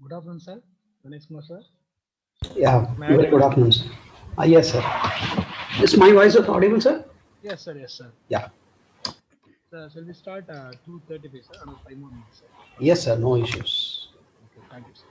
Good afternoon, sir. Ganesh Kumar, sir. Yeah, Am I very audible? good afternoon, sir. Yes, sir. Is my voice audible, sir? Yes, sir. Yes, sir. Yeah. Sir, shall we start 2:30, sir? Another 5 more minutes, sir. Yes, sir. No issues. Okay, thank you, sir.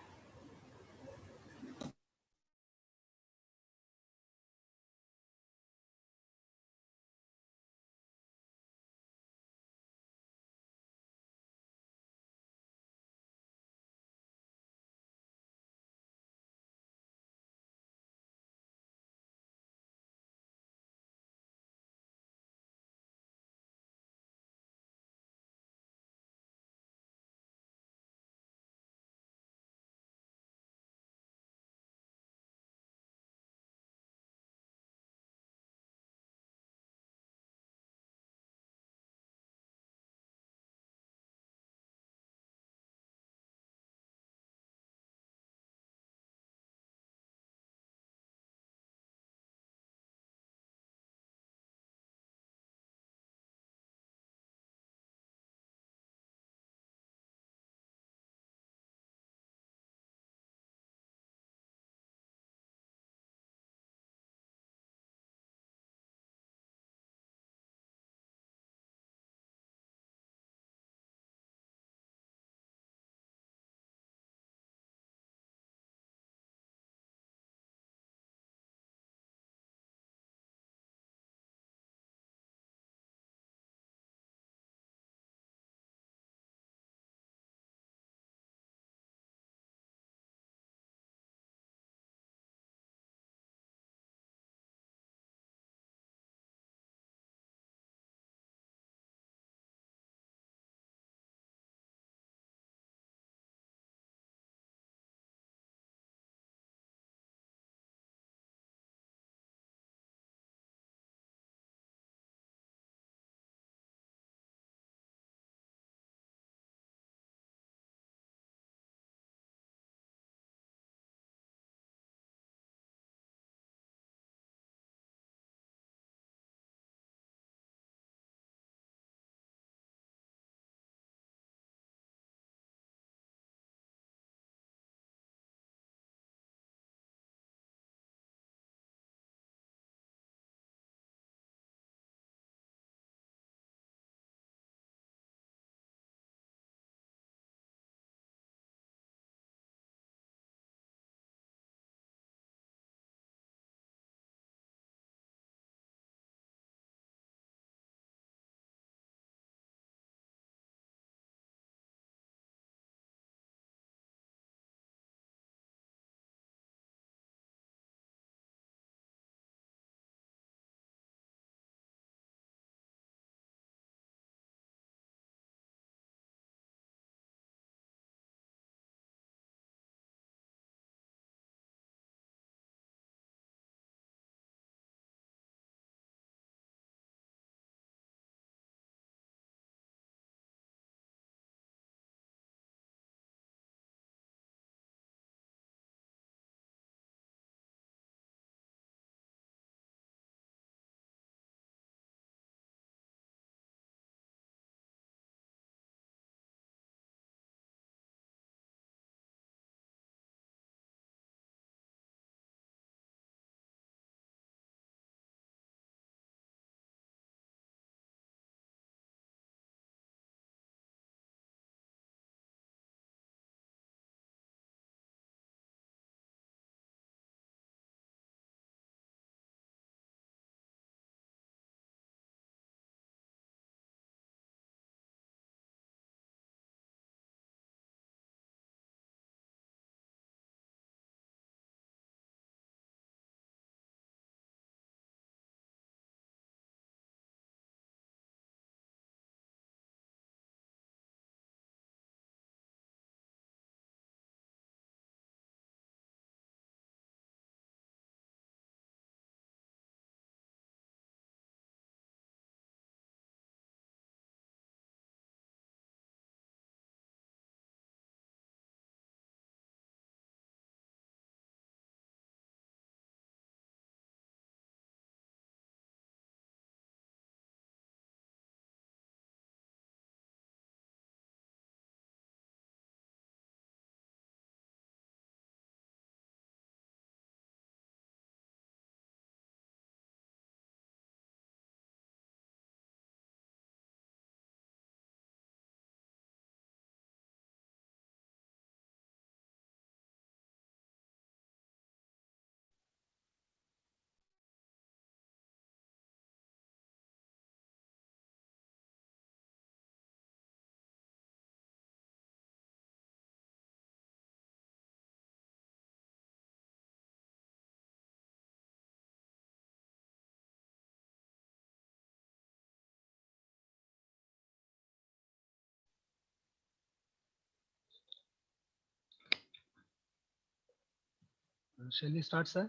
Shall we start, sir?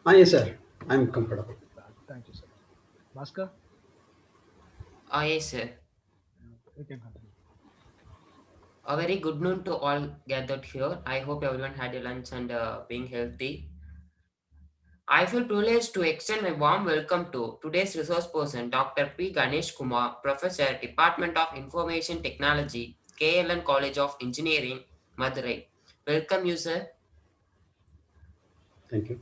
Yes, sir. I'm comfortable. Thank you, sir. Bhaskar, Yes, sir. you can continue. A very good noon to all gathered here. I hope everyone had a lunch and being healthy. I feel privileged to extend my warm welcome to today's resource person, Dr. P. Ganesh Kumar, Professor, Department of Information Technology, KLN College of Engineering, Madurai. Welcome you, sir. Thank you.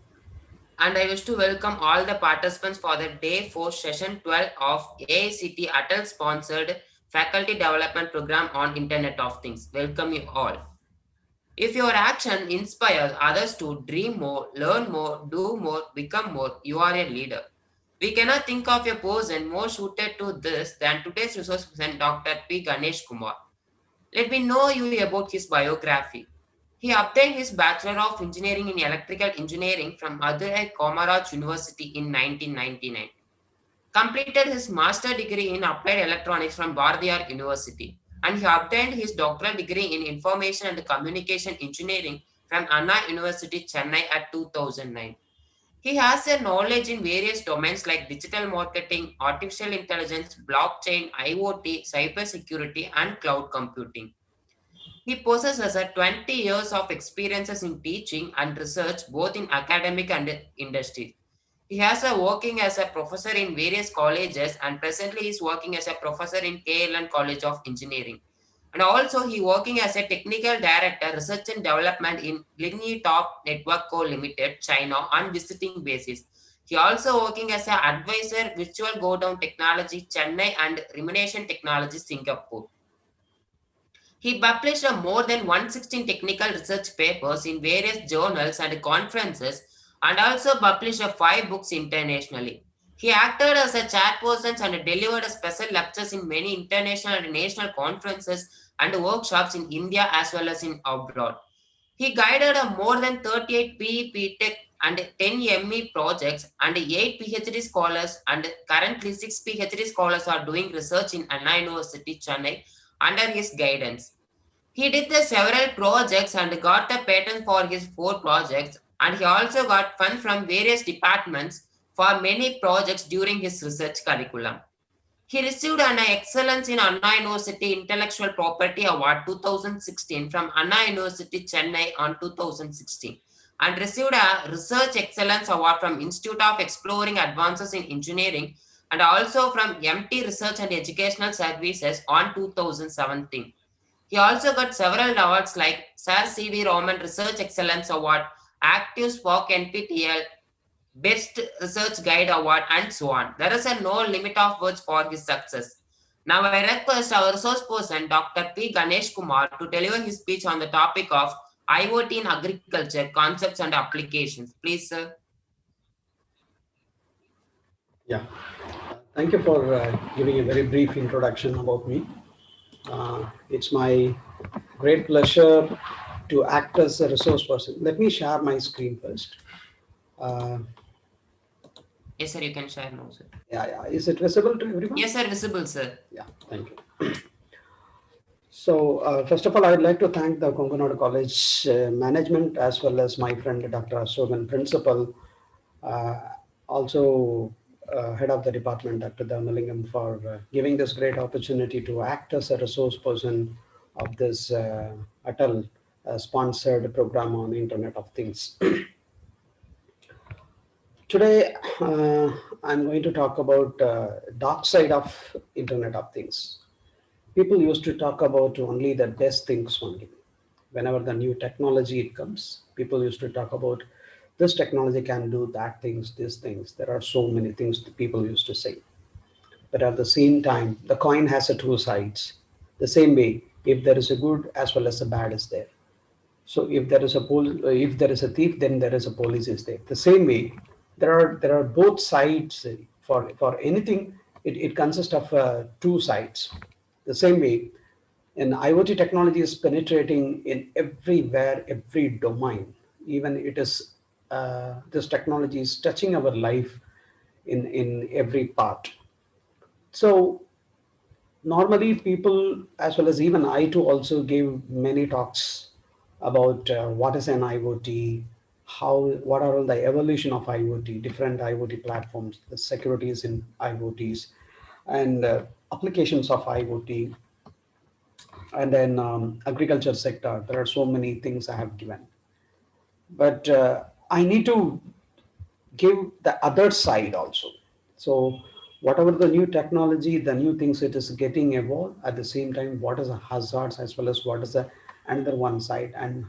And I wish to welcome all the participants for the day 4 session 12 of AICT ATAL sponsored Faculty Development Program on Internet of Things. Welcome you all. If your action inspires others to dream more, learn more, do more, become more, you are a leader. We cannot think of a person more suited to this than today's resource person, Dr. P. Ganesh Kumar. Let me know you about his biography. He obtained his Bachelor of Engineering in Electrical Engineering from Madurai Kamaraj University in 1999. Completed his master degree in Applied Electronics from Bardiyar University, and he obtained his doctoral degree in Information and Communication Engineering from Anna University, Chennai at 2009. He has a knowledge in various domains like digital marketing, artificial intelligence, blockchain, IoT, cybersecurity, and cloud computing. He possesses a 20 years of experiences in teaching and research both in academic and industry. He has a working as a professor in various colleges and presently is working as a professor in KLN College of Engineering. And also he working as a technical director research and development in Ligny Top Network Co Limited, China on visiting basis. He also working as an advisor virtual go down technology Chennai and remuneration technology Singapore. He published more than 116 technical research papers in various journals and conferences and also published 5 books internationally. He acted as a chairperson and delivered special lectures in many international and national conferences and workshops in India as well as in abroad. He guided more than 38 PE, Tech and 10 ME projects and 8 PhD scholars and currently 6 PhD scholars are doing research in Anna University, Chennai under his guidance. He did the several projects and got a patent for his 4 projects, and he also got funds from various departments for many projects during his research curriculum. He received an Excellence in Anna University Intellectual Property Award 2016 from Anna University Chennai on 2016 and received a Research Excellence Award from Institute of Exploring Advances in Engineering and also from MT Research and Educational Services on 2017. He also got several awards like Sir C.V. Roman Research Excellence Award, Active Spock NPTEL, Best Research Guide Award, and so on. There is a no limit of words for his success. Now I request our resource person, Dr. P. Ganesh Kumar, to deliver his speech on the topic of IoT in agriculture, concepts and applications. Please, sir. Yeah. Thank you for giving a very brief introduction about me. It's my great pleasure to act as a resource person. Let me share my screen first. Uh, Yes, sir, you can share now, sir. yeah. Is it visible to everyone? Yes, sir, visible, sir. Yeah. Thank you. So, first of all, I would like to thank the Konkanadu College management as well as my friend Dr. Ashogan, principal, uh, also head of the department, Dr. Dharmalingam, for giving this great opportunity to act as a resource person of this ATAL sponsored program on Internet of Things. Today, I'm going to talk about dark side of Internet of Things. People used to talk about only the best things only. Whenever the new technology it comes, people used to talk about this technology can do that things, these things. There are so many things that people used to say. But at the same time, the coin has a two sides. The same way, if there is a good as well as a bad is there. So if there is a thief, then there is a police is there. The same way, there are both sides for anything. It consists of two sides. The same way, and IoT technology is penetrating in everywhere, every domain. Even it is this technology is touching our life in every part. So normally people, as well as even I too, also gave many talks about what is an IoT, what are all the evolution of IoT, different IoT platforms, the securities in IoTs, and applications of IoT, and then agriculture sector. There are so many things I have given, but I need to give the other side also. So whatever the new technology, the new things it is getting evolved, at the same time, what is the hazards as well as what is the another one side, and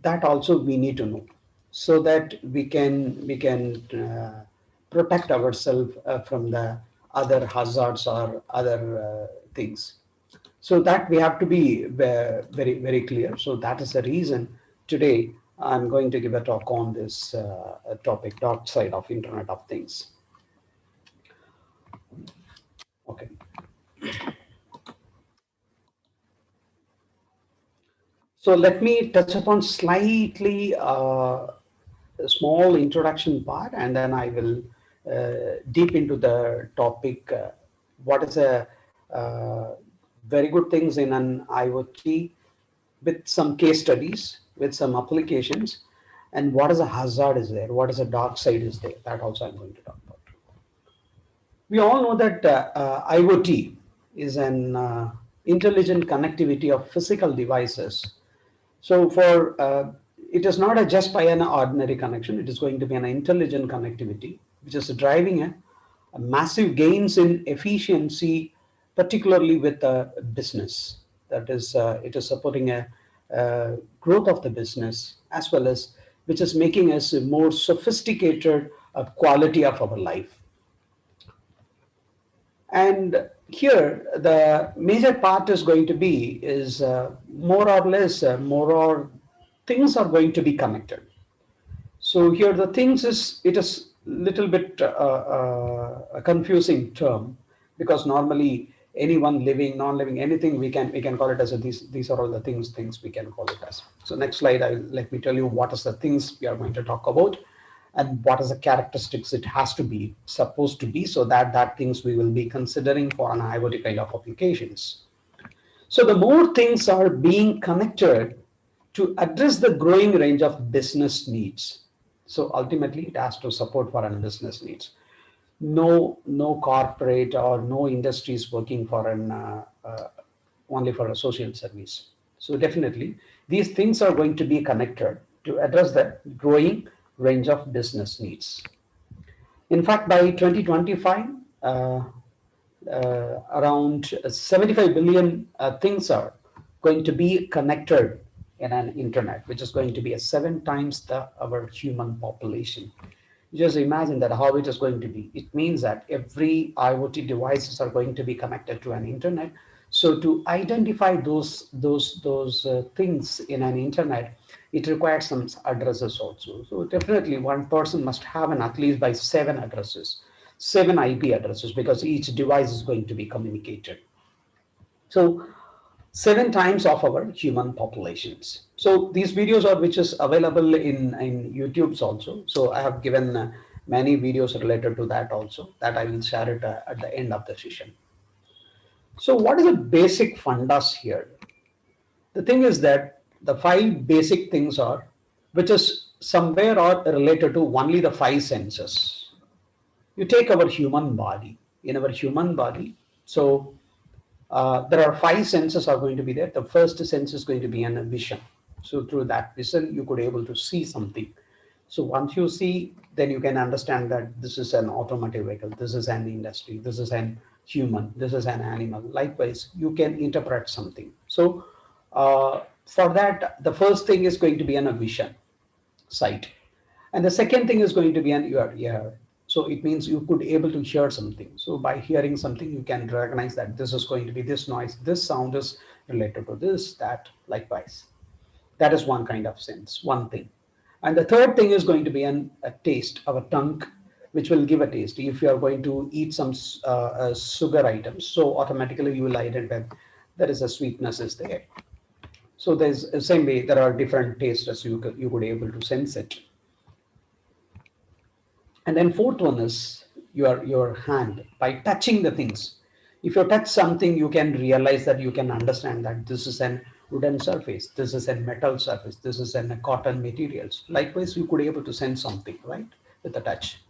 that also we need to know, so that we can protect ourselves from the other hazards or other things. So that we have to be very very clear. So that is the reason today I'm going to give a talk on this topic, dark side of Internet of Things. Okay. So let me touch upon slightly a small introduction part, and then I will deep into the topic. What is a very good things in an IoT, with some case studies, with some applications, and what is a hazard is there, what is a dark side is there. That also I'm going to talk about. We all know that IoT is an intelligent connectivity of physical devices. So for it is not a just by an ordinary connection. It is going to be an intelligent connectivity, which is driving a massive gains in efficiency, particularly with the business. That is, it is supporting a growth of the business, as well as which is making us a more sophisticated quality of our life. And here, the major part is going to be is more or less, more or things are going to be connected. So here the things is, it is little bit a confusing term, because normally anyone living, non-living, anything we can call it as a, these are all the things we can call it as. So next slide, let me tell you what is the things we are going to talk about, and what is the characteristics it has to be supposed to be, so that things we will be considering for an IoT kind of applications. So the more things are being connected to address the growing range of business needs. So ultimately it has to support for an business needs. No corporate or no industries working for an only for a social service. So definitely these things are going to be connected to address the growing range of business needs. In fact, by 2025, around 75 billion things are going to be connected in an internet, which is going to be a 7 times our human population. Just imagine that how it is going to be. It means that every IoT devices are going to be connected to an internet. So to identify those things in an internet, it requires some addresses also. So definitely one person must have at least by 7 addresses, 7 IP addresses, because each device is going to be communicated. So 7 times of our human populations. So these videos are which is available in YouTube's also. So I have given many videos related to that also, that I will share it at the end of the session. So what is the basic fundas here? The thing is that the 5 basic things are, which is somewhere are related to only the 5 senses. You take our human body. In our human body, so there are 5 senses are going to be there. The first sense is going to be an vision. So through that vision, you could able to see something. So once you see, then you can understand that this is an automotive vehicle, this is an industry, this is an human, this is an animal. Likewise, you can interpret something. So for that, the first thing is going to be a vision, sight. And the second thing is going to be an ear. So it means you could able to hear something. So by hearing something, you can recognize that this is going to be this noise, this sound is related to this, that, likewise. That is one kind of sense, one thing. And the third thing is going to be a taste, our tongue, which will give a taste. If you are going to eat some sugar items, so automatically you will identify there is a sweetness is there. So there's the same way there are different tastes as you could able to sense it. And then fourth one is your hand, by touching the things. If you touch something, you can realize that, you can understand that this is an wooden surface, this is a metal surface, this is a cotton materials. Likewise, you could be able to sense something, right, with a touch.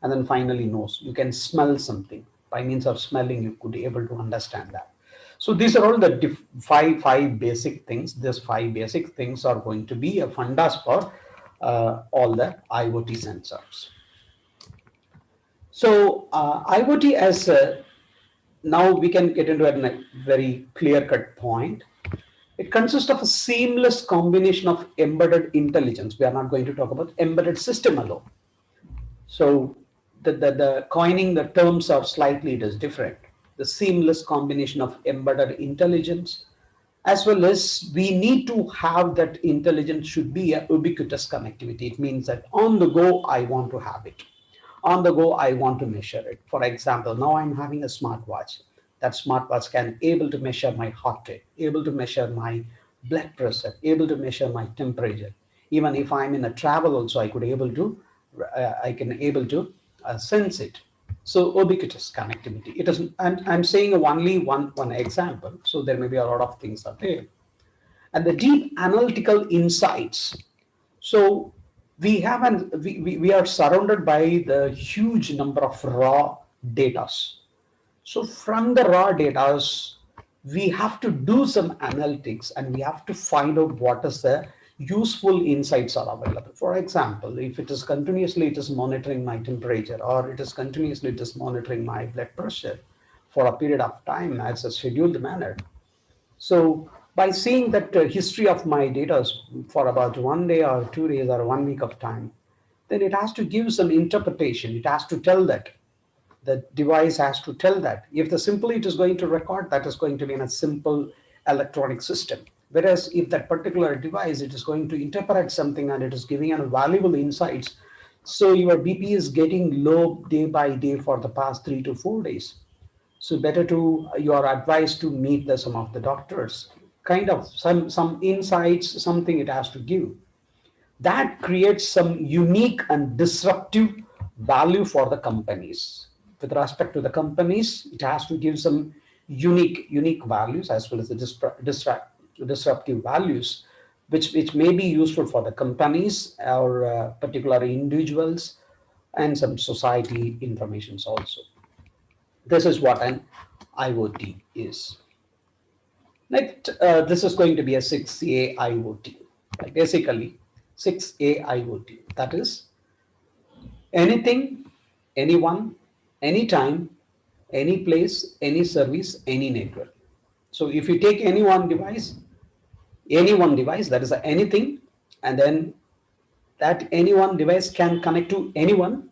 And then finally nose, you can smell something. By means of smelling, you could be able to understand that. So these are all the five basic things. These five basic things are going to be a fundas for all the IoT sensors. So IoT as now we can get into a very clear-cut point. It consists of a seamless combination of embedded intelligence. We are not going to talk about embedded system alone. So the coining the terms are slightly, it is different. The seamless combination of embedded intelligence, as well as we need to have that intelligence should be a ubiquitous connectivity. It means that on the go, I want to have it. On the go, I want to measure it. For example, now I'm having a smartwatch. That smartwatch can able to measure my heart rate, able to measure my blood pressure, able to measure my temperature. Even if I'm in a travel also, I could able to, I can able to sense it. So ubiquitous connectivity. It is, I'm saying only one example. So there may be a lot of things are there. And the deep analytical insights. So we have we are surrounded by the huge number of raw data. So from the raw data, we have to do some analytics and we have to find out what is the useful insights are available. For example, if it is continuously, it is monitoring my temperature, or it is continuously, it is monitoring my blood pressure for a period of time as a scheduled manner. So by seeing that history of my data for about 1 day or 2 days or 1 week of time, then it has to give some interpretation. It has to tell that. The device has to tell that. If the simply it is going to record, that is going to be in a simple electronic system. Whereas if that particular device, it is going to interpret something and it is giving a valuable insights. So your BP is getting low day by day for the past 3 to 4 days. So better to, you are advised to meet some of the doctors. Kind of some insights, something it has to give. That creates some unique and disruptive value for the companies. With respect to the companies, it has to give some unique values as well as the disruptive values, which may be useful for the companies or particular individuals and some society informations also. This is what an IoT is. Next, this is going to be a 6A IoT. Basically, 6A IoT. That is anything, anyone, anytime, any place, any service, any network. So if you take any one device, that is anything, and then that any one device can connect to anyone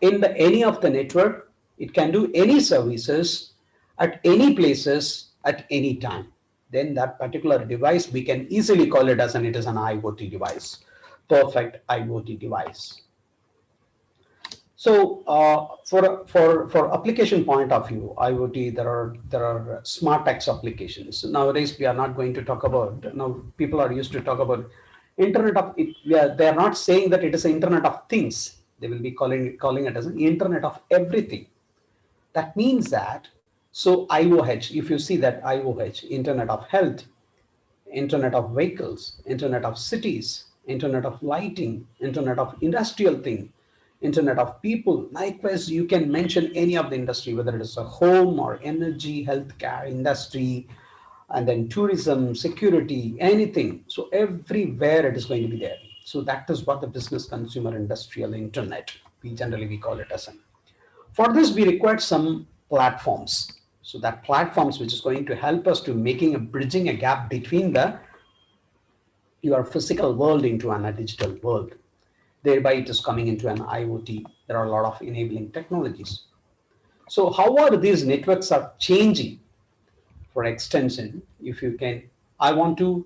in any of the network. It can do any services at any places at any time. Then that particular device, we can easily call it as it is an IoT device, perfect IoT device. So for application point of view, IoT, there are smart X applications. Nowadays, we are not going to talk about, now people are used to talk about Internet of, they are not saying that it is an Internet of Things. They will be calling it as an Internet of Everything. That means that, so IOH, if you see that IOH, Internet of Health, Internet of Vehicles, Internet of Cities, Internet of Lighting, Internet of Industrial Thing, Internet of People. Likewise, you can mention any of the industry, whether it is a home or energy, healthcare, industry, and then tourism, security, anything. So everywhere it is going to be there. So that is what the business, consumer, industrial, internet, we call it as. For this, we require some platforms. So that platforms which is going to help us to bridging a gap between your physical world into a digital world. Thereby it is coming into an IoT. There are a lot of enabling technologies. So how are these networks are changing? For extension, if you can, I want to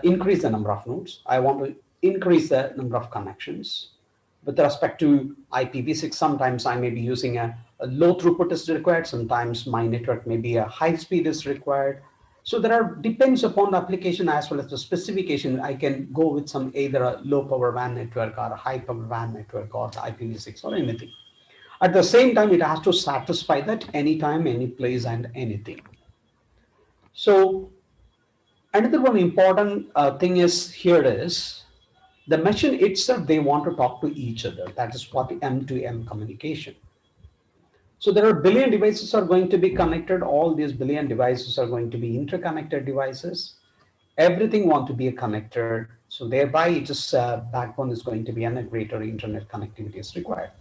increase the number of nodes. I want to increase the number of connections. With respect to IPv6, sometimes I may be using a low throughput is required. Sometimes my network may be a high speed is required. So there are, depends upon the application as well as the specification. I can go with some either a low power WAN network or a high power WAN network or the IPv6 or anything. At the same time, it has to satisfy that anytime, any place, and anything. So Another one important thing is here is the machine itself, they want to talk to each other. That is what M2M communication. So there are billion devices are going to be connected. All these billion devices are going to be interconnected devices. Everything want to be a connector. So thereby it is backbone is going to be and a greater internet connectivity is required.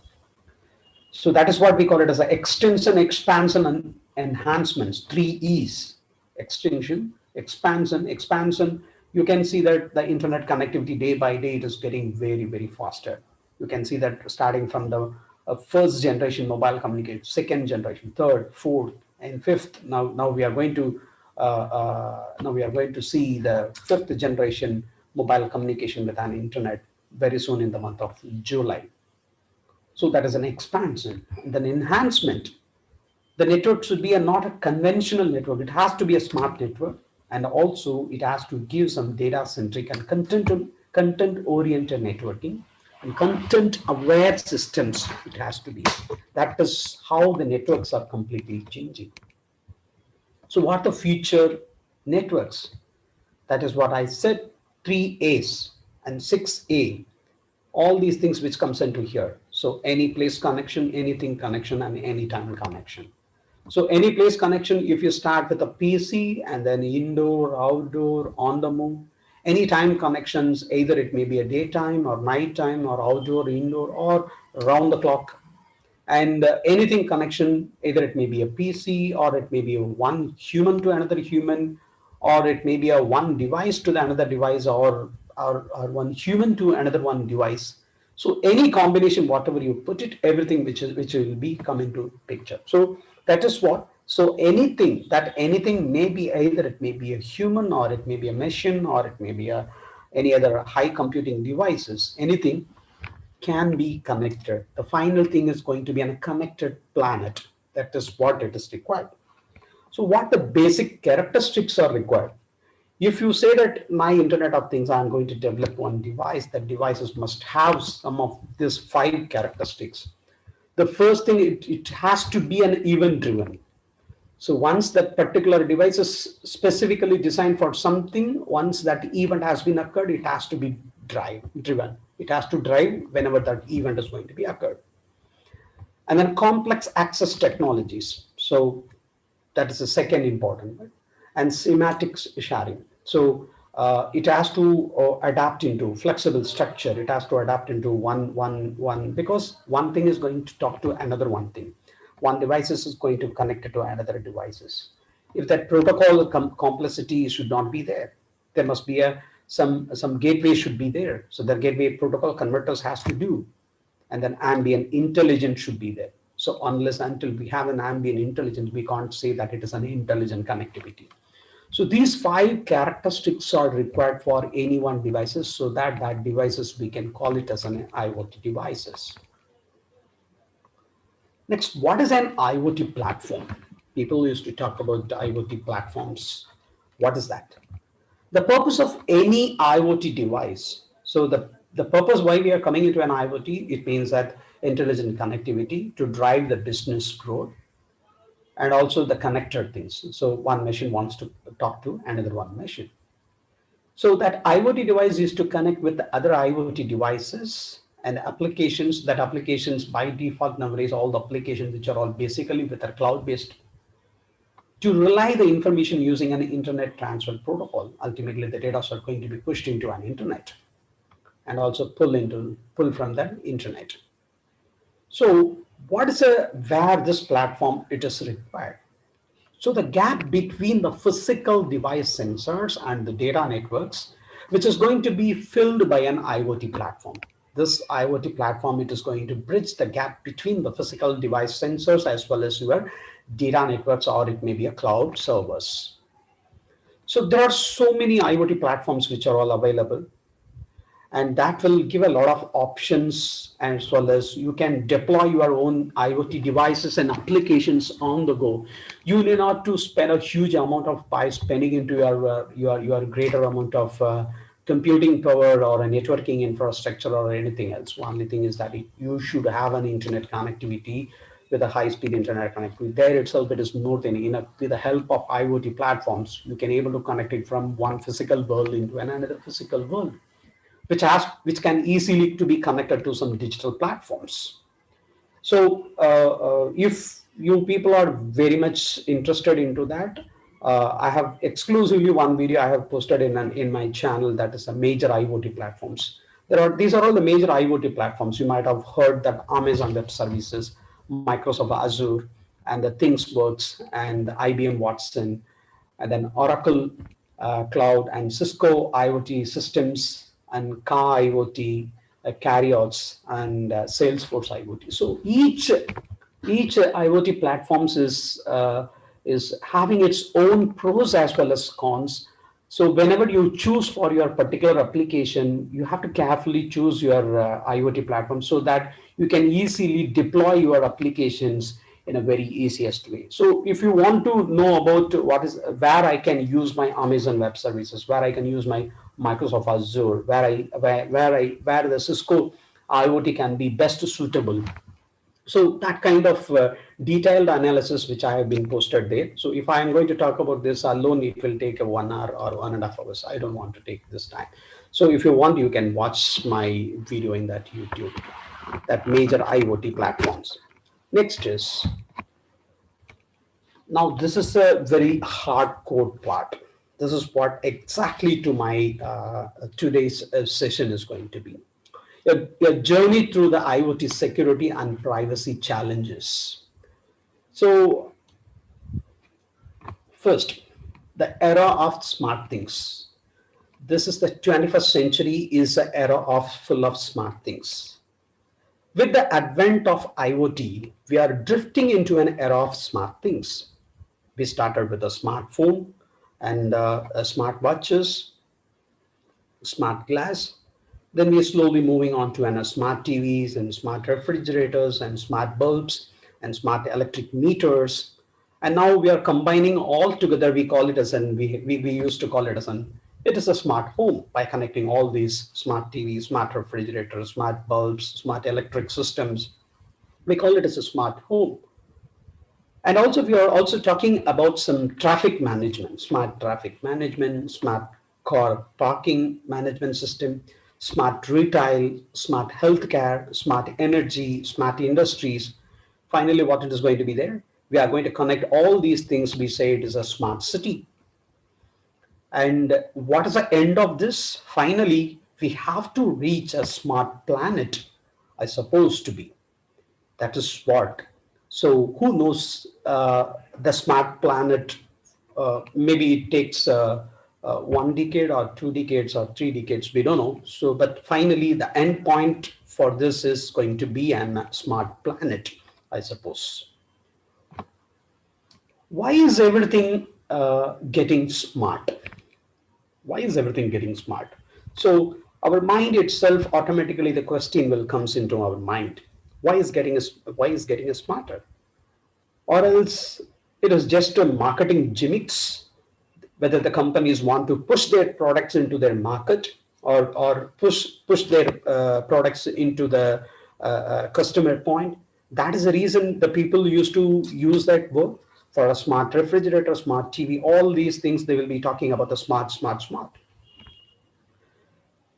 So that is what we call it as a extension, expansion, and enhancements. 3 E's: extension, expansion. You can see that the internet connectivity day by day it is getting very, very faster. You can see that starting from the first generation mobile communication, second generation, third, fourth, and fifth. Now we are going to see the fifth generation mobile communication with an internet very soon in the month of July. So that is an expansion. And then enhancement. The network should be not a conventional network. It has to be a smart network. And also it has to give some data centric and content oriented networking and content aware systems. It has to be. That is how the networks are completely changing. So what are the future networks? That is what I said, 3 A's and 6 A. All these things which comes into here. So any place connection, anything connection, and anytime connection. So any place connection, if you start with a PC and then indoor, outdoor, on the move, anytime connections, either it may be a daytime or nighttime or outdoor, indoor, or round the clock. And anything connection, either it may be a PC or it may be one human to another human, or it may be a one device to the another device, or one human to another one device. So any combination, whatever you put it, everything which will be coming to picture. So that is what. So anything may be either it may be a human or it may be a machine or it may be any other high computing devices. Anything can be connected. The final thing is going to be a connected planet. That is what it is required. So what the basic characteristics are required? If you say that my Internet of Things, I'm going to develop one device, that devices must have some of these 5 characteristics. The first thing, it has to be an event driven. So once that particular device is specifically designed for something, once that event has been occurred, it has to be driven. It has to drive whenever that event is going to be occurred. And then complex access technologies. So that is the second important, right? And semantics sharing. So it has to adapt into flexible structure. It has to adapt into one, because one thing is going to talk to another one thing. One device is going to connect it to another devices. If that protocol complexity should not be there, there must be some gateway should be there. So the gateway protocol converters has to do, and then ambient intelligence should be there. So unless until we have an ambient intelligence, we can't say that it is an intelligent connectivity. So these 5 characteristics are required for any one devices, so that devices we can call it as an IoT devices. Next, what is an IoT platform? People used to talk about IoT platforms. What is that? The purpose of any IoT device. So the purpose why we are coming into an IoT, it means that intelligent connectivity to drive the business growth, and also the connected things. So one machine wants to talk to another one machine. So that IoT device is to connect with the other IoT devices and applications. That applications by default nowadays, all the applications which are all basically with a cloud-based, to relay the information using an internet transfer protocol. Ultimately, the data are going to be pushed into an internet and also pull from the internet. So what is where this platform it is required? So the gap between the physical device sensors and the data networks, which is going to be filled by an IoT platform. This IoT platform, it is going to bridge the gap between the physical device sensors as well as your data networks, or it may be a cloud servers. So there are so many IoT platforms which are all available, and that will give a lot of options, as well as you can deploy your own IoT devices and applications on the go. You need not to spend a huge amount of by spending into your greater amount of computing power or a networking infrastructure or anything else. Only thing is that you should have an internet connectivity with a high-speed internet connectivity. There itself, it is more than enough. With the help of IoT platforms, you can able to connect it from one physical world into another physical world, which can easily to be connected to some digital platforms. So if you people are very much interested into that, I have exclusively one video I have posted in my channel, that is a major IoT platforms. These are all the major IoT platforms. You might have heard that Amazon Web Services, Microsoft Azure, and the ThingsWorks, and IBM Watson, and then Oracle Cloud, and Cisco IoT systems, and Car IoT, Carriots, and Salesforce IoT. So each IoT platforms is having its own pros as well as cons. So whenever you choose for your particular application, you have to carefully choose your IoT platform so that you can easily deploy your applications in a very easiest way. So if you want to know about where I can use my Amazon Web Services, where I can use my Microsoft Azure, where the Cisco IoT can be best suitable. So that kind of detailed analysis which I have been posted there. So if I am going to talk about this alone, it will take a 1 hour or 1.5 hours. I don't want to take this time. So if you want, you can watch my video in that YouTube, that major IoT platforms. Next is, now this is a very hardcore part. This is what exactly to my today's session is going to be. A journey through the IoT security and privacy challenges. So first, the era of smart things. This is the 21st century is an era full of smart things. With the advent of IoT, we are drifting into an era of smart things. We started with a smartphone and smart watches, smart glass. Then we are slowly moving on to smart TVs and smart refrigerators and smart bulbs and smart electric meters. And now we are combining all together. We call it as we used to call it as it is a smart home by connecting all these smart TVs, smart refrigerators, smart bulbs, smart electric systems. We call it as a smart home. And also we are also talking about some traffic management, smart traffic management, smart car parking management system, smart retail, smart healthcare, smart energy, smart industries. Finally, what it is going to be there? We are going to connect all these things. We say it is a smart city. And what is the end of this? Finally, we have to reach a smart planet, I suppose to be. That is what. So who knows the smart planet? Maybe it takes 1 decade or 2 decades or 3 decades. We don't know. So, but finally, the end point for this is going to be a smart planet, I suppose. Why is everything getting smart? Why is everything getting smart? So our mind itself, automatically the question will comes into our mind. Why is getting smarter? Or else it is just a marketing gimmicks, whether the companies want to push their products into their market or push their products into the customer point. That is the reason the people used to use that word for a smart refrigerator, smart TV, all these things. They will be talking about the smart.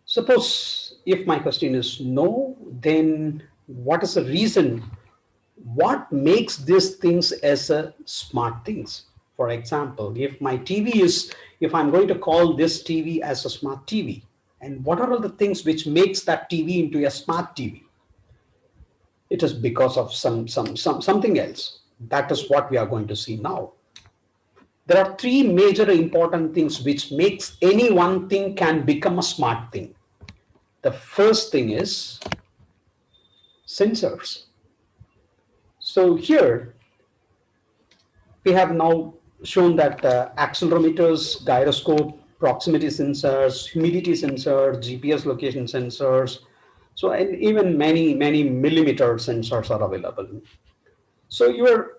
Suppose if my question is no, then what is the reason? What makes these things as a smart things? For example, if my TV is, if I'm going to call this TV as a smart TV, and what are all the things which makes that TV into a smart TV? It is because of something else. That is what we are going to see now. There are 3 major important things which makes any one thing can become a smart thing. The first thing is sensors. So here we have now shown that accelerometers, gyroscope, proximity sensors, humidity sensors, GPS location sensors, so and even many millimeter sensors are available. So your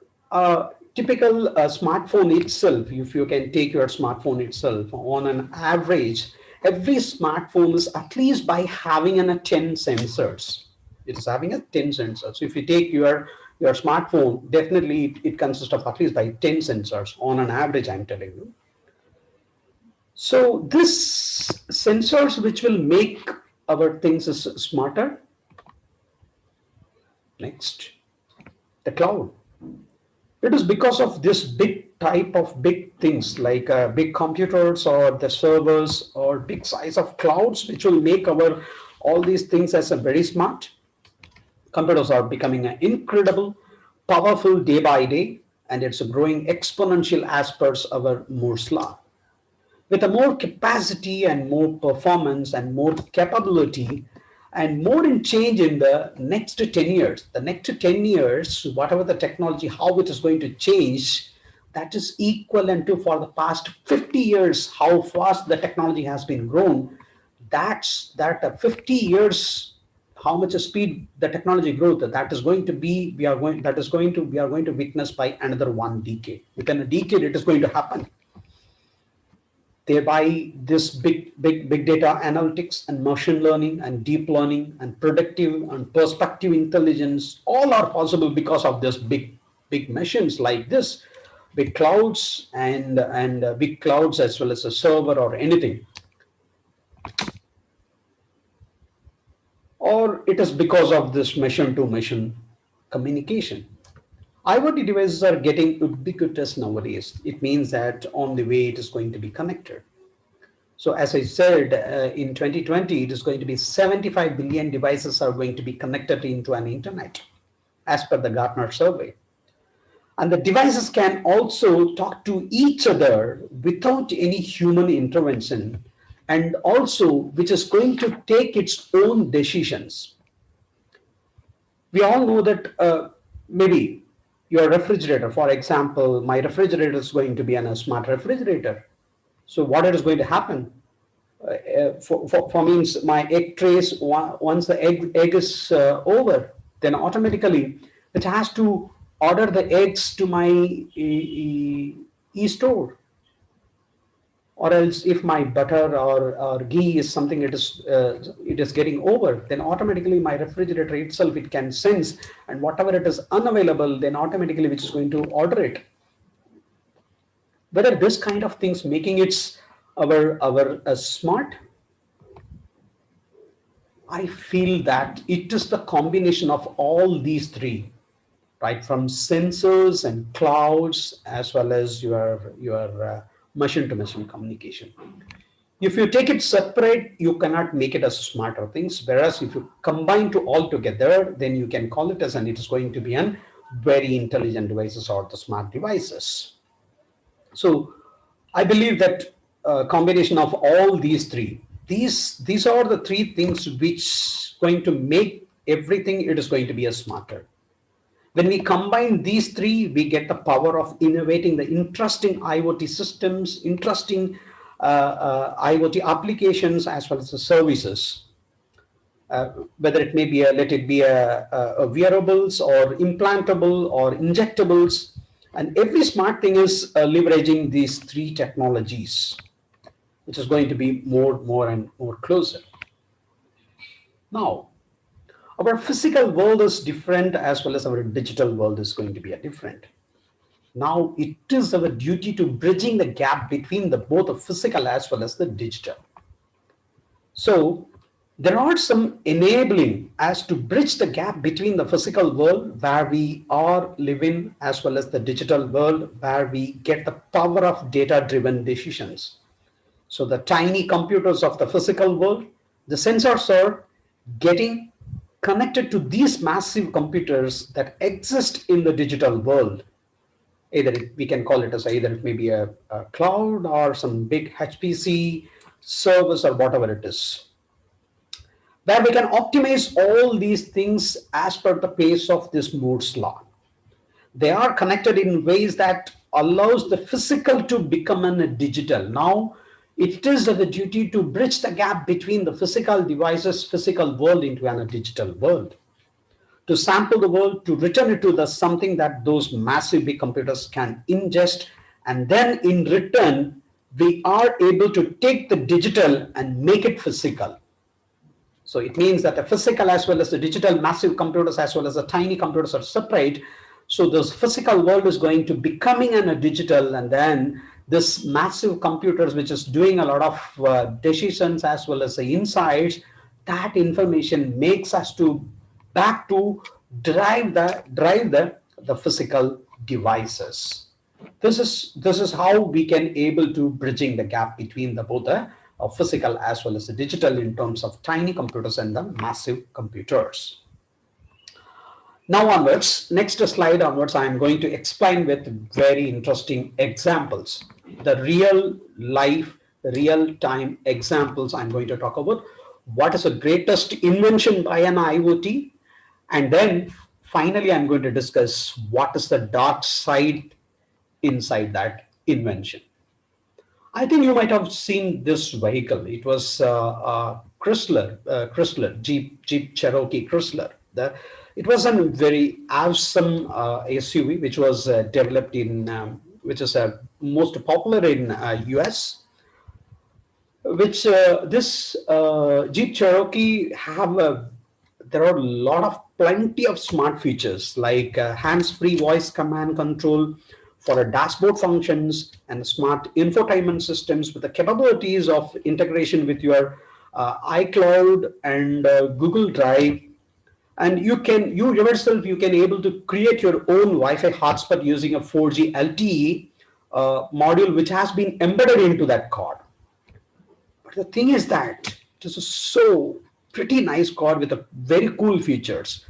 typical smartphone itself, if you can take your smartphone itself, on an average, every smartphone is at least by having 10 sensors. It is having 10 sensors. So if you take your your smartphone, definitely it consists of at least by 10 sensors on an average, I'm telling you. So this sensors which will make our things smarter. Next, the cloud. It is because of this big type of big things like big computers or the servers or big size of clouds which will make our all these things as a very smart. Computers are becoming incredible, powerful day by day, and it's growing exponential as per our Moore's law. With a more capacity and more performance and more capability and more in change in the next 10 years. The next 10 years, whatever the technology, how it is going to change, that is equivalent to for the past 50 years, how fast the technology has been grown. That's that 50 years, how much speed the technology growth that is going to be, we are going to witness by another 1 decade. Within a decade, it is going to happen. Thereby, this big data analytics and machine learning and deep learning and predictive and perspective intelligence all are possible because of this big machines like this, big clouds and big clouds as well as a server or anything. Or it is because of this machine to machine communication. IoT devices are getting ubiquitous nowadays. It means that on the way it is going to be connected. So as I said, in 2020, it is going to be 75 billion devices are going to be connected into an internet, as per the Gartner survey. And the devices can also talk to each other without any human intervention, and also which is going to take its own decisions. We all know that maybe your refrigerator, for example, my refrigerator is going to be a smart refrigerator. So what is going to happen? For means my egg trays, once the egg is over, then automatically it has to order the eggs to my e-store. Or else if my butter or ghee is something it is getting over, then automatically my refrigerator itself, it can sense, and whatever it is unavailable, then automatically which is going to order it. Whether this kind of things making it our smart, I feel that it is the combination of all these three, right? From sensors and clouds as well as your machine-to-machine communication. If you take it separate, you cannot make it as smarter things. Whereas if you combine to all together, then you can call it as, and it is going to be an very intelligent devices or the smart devices. So I believe that combination of all these three, these are the three things which going to make everything it is going to be a smarter. When we combine these three, we get the power of innovating the interesting IoT systems, interesting IoT applications as well as the services. Whether it may be let it be a wearables or implantable or injectables, and every smart thing is leveraging these three technologies, which is going to be more and more closer. Now, our physical world is different as well as our digital world is going to be different. Now, it is our duty to bridging the gap between both the physical as well as the digital. So, there are some enabling as to bridge the gap between the physical world where we are living as well as the digital world where we get the power of data-driven decisions. So the tiny computers of the physical world, the sensors are getting connected to these massive computers that exist in the digital world. Either we can call it as either it may be a cloud or some big HPC service or whatever it is, where we can optimize all these things as per the pace of this Moore's law. They are connected in ways that allows the physical to become a digital. Now, it is the duty to bridge the gap between the physical devices, physical world into a digital world. To sample the world, to return it to the something that those massive big computers can ingest, and then in return, we are able to take the digital and make it physical. So it means that the physical as well as the digital massive computers as well as the tiny computers are separate. So this physical world is going to becoming a digital, and then this massive computers which is doing a lot of decisions as well as the insights, that information makes us to back to drive the physical devices. This is how we can able to bridging the gap between the both the physical as well as the digital in terms of tiny computers and the massive computers. Now onwards, next slide onwards, I am going to explain with very interesting examples. The real life, real time examples I'm going to talk about. What is the greatest invention by an IoT? And then finally, I'm going to discuss what is the dark side inside that invention. I think you might have seen this vehicle. It was Chrysler, Jeep Cherokee Chrysler. It was a very awesome SUV, which was developed in, which is most popular in US. Which this Jeep Cherokee have there are a lot of plenty of smart features like hands-free voice command control for a dashboard functions and smart infotainment systems with the capabilities of integration with your iCloud and Google Drive. And you yourself, you can able to create your own Wi-Fi hotspot using a 4G LTE module, which has been embedded into that card. But the thing is that this is so pretty nice card with a very cool features.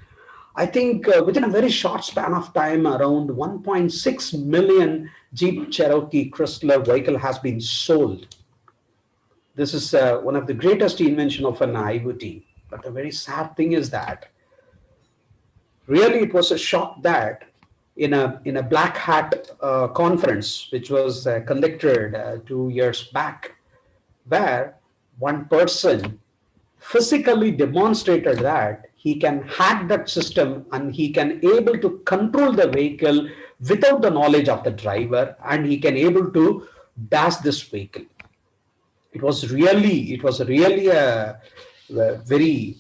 I think within a very short span of time, around 1.6 million Jeep Cherokee Chrysler vehicle has been sold. This is one of the greatest invention of an IoT. But the very sad thing is that really it was a shock that in a black hat conference which was conducted 2 years back, where one person physically demonstrated that he can hack that system and he can able to control the vehicle without the knowledge of the driver, and he can able to dash this vehicle. It was really a very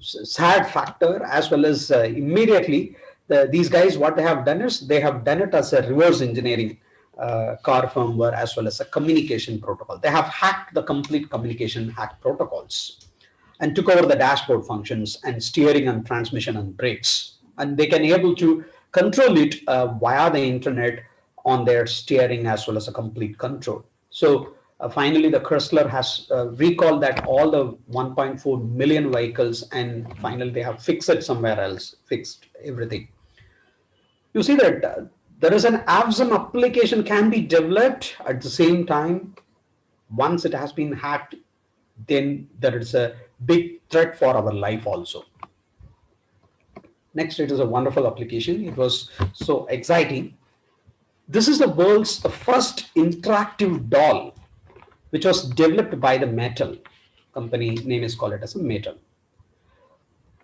sad factor, as well as immediately these guys, what they have done is they have done it as a reverse engineering car firmware as well as a communication protocol. They have hacked the complete communication hack protocols and took over the dashboard functions and steering and transmission and brakes. And they can able to control it via the internet on their steering as well as a complete control. So finally, the Chrysler has recalled that all the 1.4 million vehicles, and finally they have fixed it somewhere else, fixed everything. You see that there is an awesome application can be developed at the same time. Once it has been hacked, then there is a big threat for our life also. Next, it is a wonderful application. It was so exciting. This is the world's first interactive doll, which was developed by the Metal company. Name is called it as a Metal.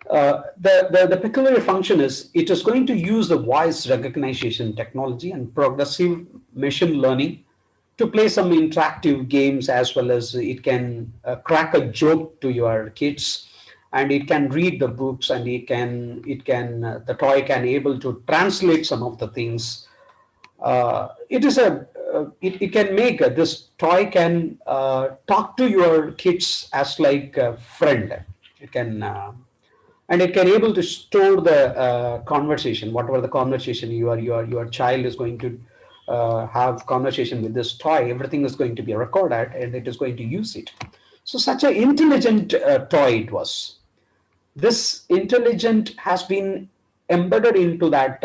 The peculiar function is it is going to use the voice recognition technology and progressive machine learning to play some interactive games, as well as it can crack a joke to your kids, and it can read the books, and the toy can able to translate some of the things. It can make this toy can talk to your kids as like a friend. It can and it can able to store the conversation, whatever the conversation your child is going to have conversation with this toy. Everything is going to be recorded, and it is going to use it. So such an intelligent toy it was. This intelligent has been embedded into that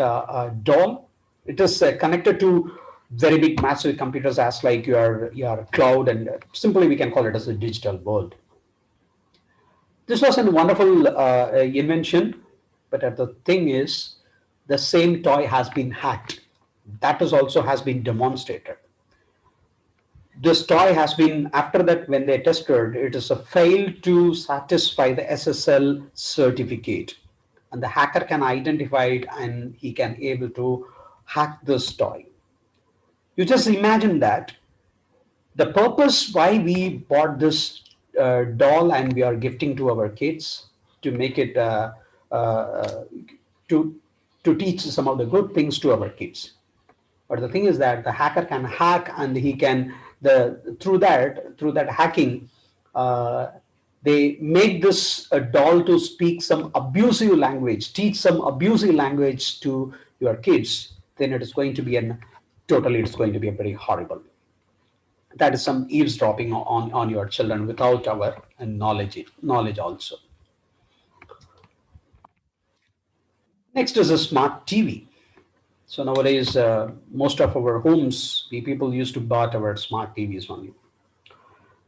doll. It is connected to very big massive computers as like your cloud, and simply we can call it as a digital world. This was a wonderful invention, but the thing is, the same toy has been hacked. That is also has been demonstrated. This toy has been, after that when they tested, it is a failed to satisfy the SSL certificate, and the hacker can identify it, and he can able to hack this toy. You just imagine that the purpose why we bought this doll and we are gifting to our kids to make it to teach some of the good things to our kids. But the thing is that the hacker can hack, and he can through that hacking, uh, they make this doll to speak some abusive language, teach some abusive language to your kids. Then it is going to be it's going to be a very horrible. That is some eavesdropping on your children without our knowledge also. Next is a smart TV. So nowadays, most of our homes, the people used to buy our smart TVs only.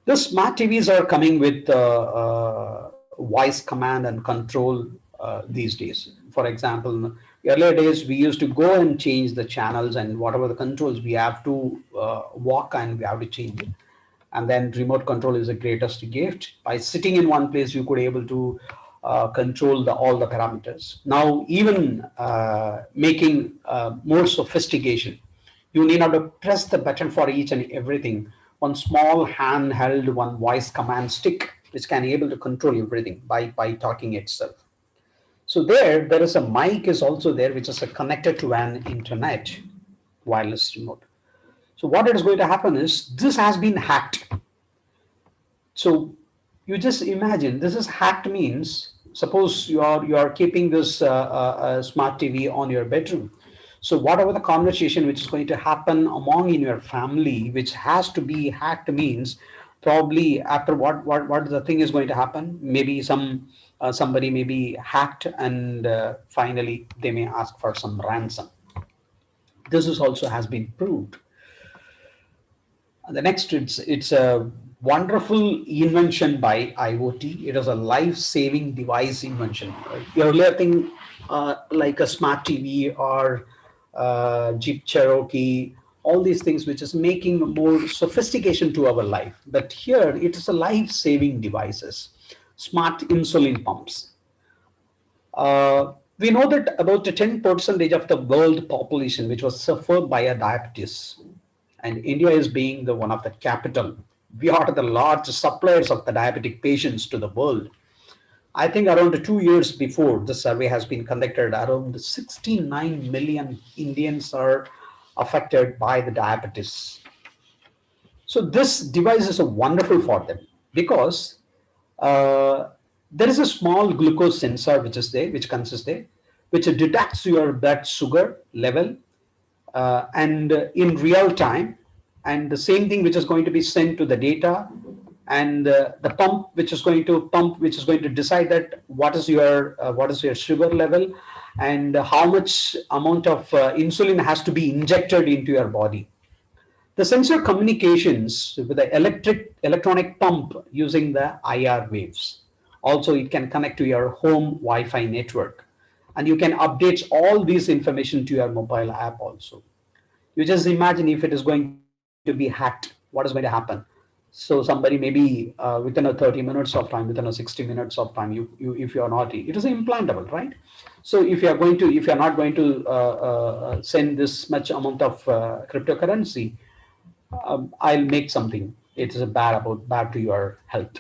The smart TVs are coming with voice command and control these days. For example, earlier days we used to go and change the channels and whatever the controls we have to walk and we have to change it. And then remote control is the greatest gift. By sitting in one place, you could able to control all the parameters. Now, even making more sophistication, you need not to press the button for each and everything. One small handheld, one voice command stick, which can able to control everything by talking itself. So there is a mic is also there, which is connected to an internet wireless remote. So what is going to happen is this has been hacked. So you just imagine this is hacked means suppose you are keeping this smart TV on your bedroom. So whatever the conversation which is going to happen among in your family, which has to be hacked means probably after what the thing is going to happen. Maybe somebody may be hacked and finally they may ask for some ransom. This is also has been proved. The next, it's a wonderful invention by IoT. It is a life-saving device invention. Earlier thing like a smart TV or Jeep Cherokee, all these things which is making more sophistication to our life. But here it is a life-saving devices, smart insulin pumps. We know that about 10% of the world population which was suffered by a diabetes, and India is being the one of the capital. We are the large suppliers of the diabetic patients to the world. I think around 2 years before the survey has been conducted, around 69 million Indians are affected by the diabetes. So this device is a wonderful for them because there is a small glucose sensor which is there, which consists there, which detects your blood sugar level and in real time, and the same thing which is going to be sent to the data, and the pump which is going to decide that what is your sugar level and how much amount of insulin has to be injected into your body. The sensor communications with the electronic pump using the IR waves. Also, it can connect to your home Wi-Fi network, and you can update all these information to your mobile app also. You just imagine if it is going to be hacked, what is going to happen? So somebody maybe within a 30 minutes of time, within a 60 minutes of time, you if you are naughty, it is implantable, right? So if you are not going to send this much amount of cryptocurrency, I'll make something. It is bad to your health.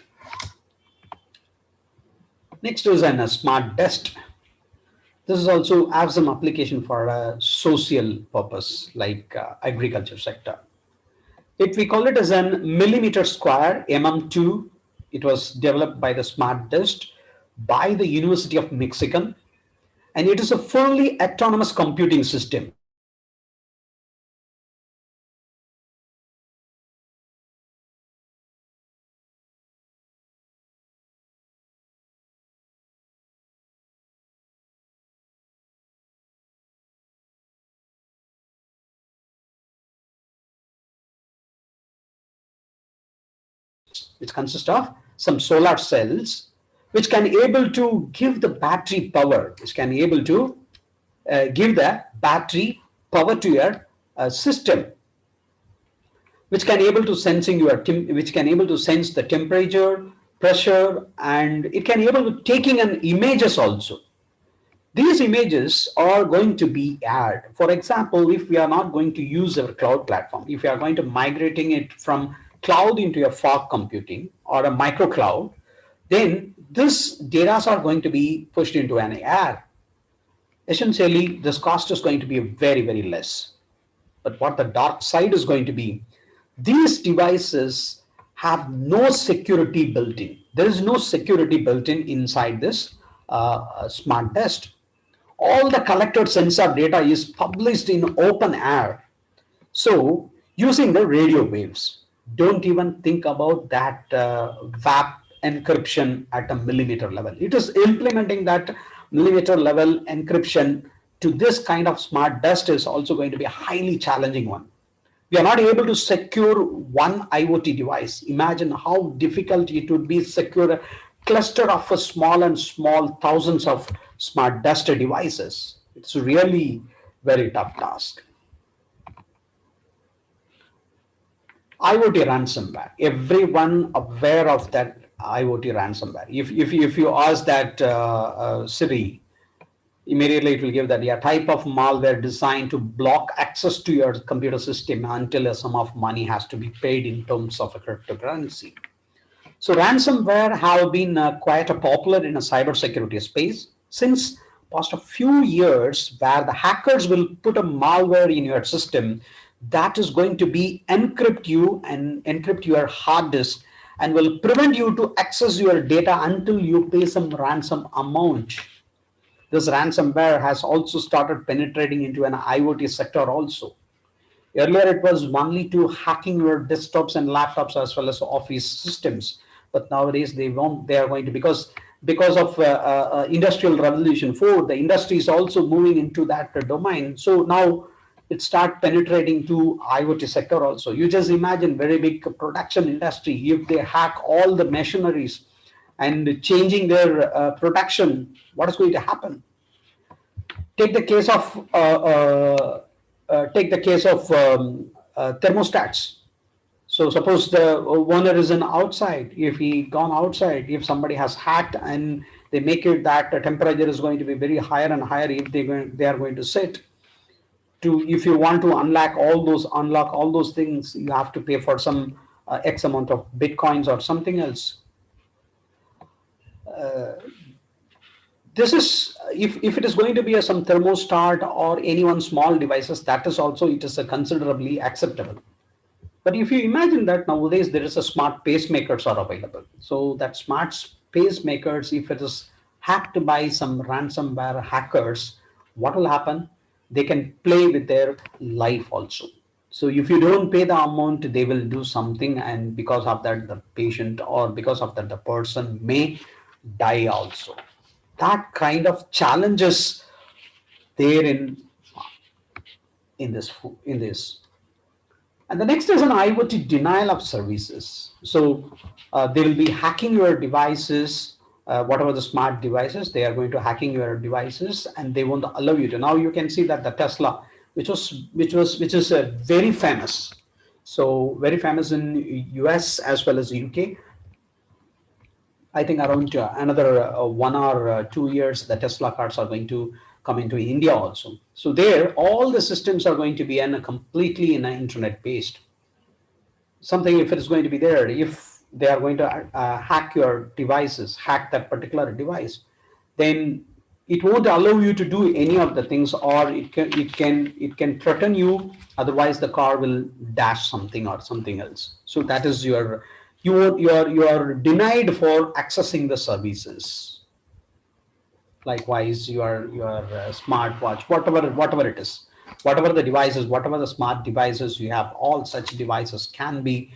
Next is a smart desk. This is also have some application for a social purpose like agriculture sector. We call it as an millimeter square MM2. It was developed by the Smart Desk by the University of Michigan, and it is a fully autonomous computing system. Which consists of some solar cells, which can able to give the battery power, which can able to give the battery power to your system, which can able to which can able to sense the temperature, pressure, and it can able to taking an images also. These images are going to be aired. For example, if we are not going to use our cloud platform, if we are going to migrating it from cloud into a fog computing or a micro cloud, then this data are going to be pushed into an air. Essentially, this cost is going to be very, very less. But what the dark side is going to be, these devices have no security built in. There is no security built in inside this smart desk. All the collected sensor data is published in open air. So using the radio waves, don't even think about that WAP encryption at a millimeter level. It is implementing that millimeter level encryption to this kind of smart dust is also going to be a highly challenging one. We are not able to secure one IoT device. Imagine how difficult it would be to secure a cluster of a small thousands of smart dust devices. It's really very tough task. IoT ransomware. Everyone aware of that IoT ransomware. If you ask that Siri, immediately it will give that type of malware designed to block access to your computer system until a sum of money has to be paid in terms of a cryptocurrency. So ransomware have been quite popular in a cybersecurity space since past a few years, where the hackers will put a malware in your system that is going to be encrypt you and encrypt your hard disk and will prevent you to access your data until you pay some ransom amount. This ransomware has also started penetrating into an IoT sector also. Earlier, it was only to hacking your desktops and laptops as well as office systems. But nowadays, they won't. They are going to, because of industrial revolution 4, the industry is also moving into that domain. So now it start penetrating to IoT sector also. You just imagine very big production industry. If they hack all the machineries and changing their production, what is going to happen? Take the case of thermostats. So suppose the owner is in outside. If he gone outside, if somebody has hacked and they make it that the temperature is going to be very higher and higher, if they are going to set to, if you want to unlock all those things, you have to pay for some X amount of bitcoins or something else. This is if it is going to be some thermostat or any one small devices, that is also, it is a considerably acceptable. But if you imagine that nowadays there is a smart pacemakers are available. So that smart pacemakers, if it is hacked by some ransomware hackers, what will happen? They can play with their life also. So if you don't pay the amount, they will do something, and because of that, the patient, or because of that, the person may die also. That kind of challenges there in this. And the next is an IoT denial of services. So they will be hacking your devices, whatever the smart devices, they are going to hacking your devices, and they won't allow you to. Now you can see that the Tesla, which is very famous. So very famous in US as well as UK. I think around another 1 or 2 years, the Tesla cars are going to come into India also. So there, all the systems are going to be completely in internet based. Something, if it is going to be there, if they are going to hack your devices, hack that particular device, then it won't allow you to do any of the things, or it can threaten you. Otherwise, the car will dash something or something else. So that is you are denied for accessing the services. Likewise, your smartwatch, whatever it is, whatever the devices, whatever the smart devices you have, all such devices can be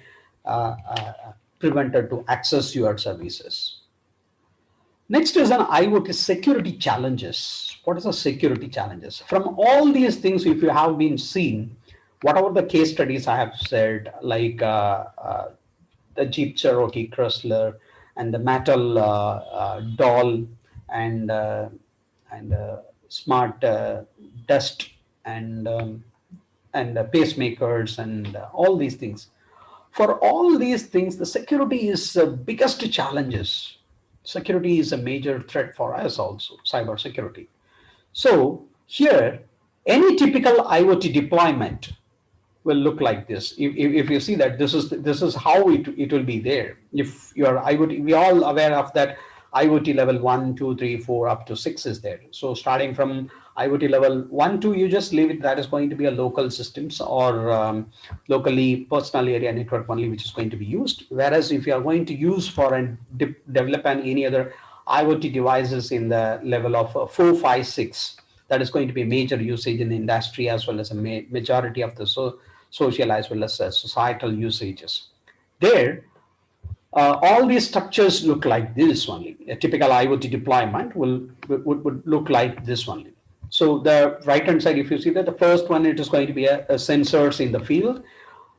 prevented to access your services. Next is an IoT security challenges. What is the security challenges? From all these things, if you have been seen, whatever the case studies I have said, like the Jeep Cherokee Chrysler and the Mattel doll and smart dust and pacemakers and all these things. For all these things, the security is the biggest challenges. Security is a major threat for us also, cyber security. So here, any typical IoT deployment, will look like this. If you see that this is how it will be there. If your IoT, we all aware of that IoT level 1, 2, 3, 4 up to 6 is there. So starting from IoT level 1, 2, you just leave it. That is going to be a local systems or locally personal area network only, which is going to be used. Whereas if you are going to use for and develop any other IoT devices in the level of 4, 5, 6, that is going to be major usage in the industry as well as a majority of the social as well as societal usages. There, all these structures look like this only. A typical IoT deployment would look like this only. So the right hand side, if you see that the first one, it is going to be a sensors in the field.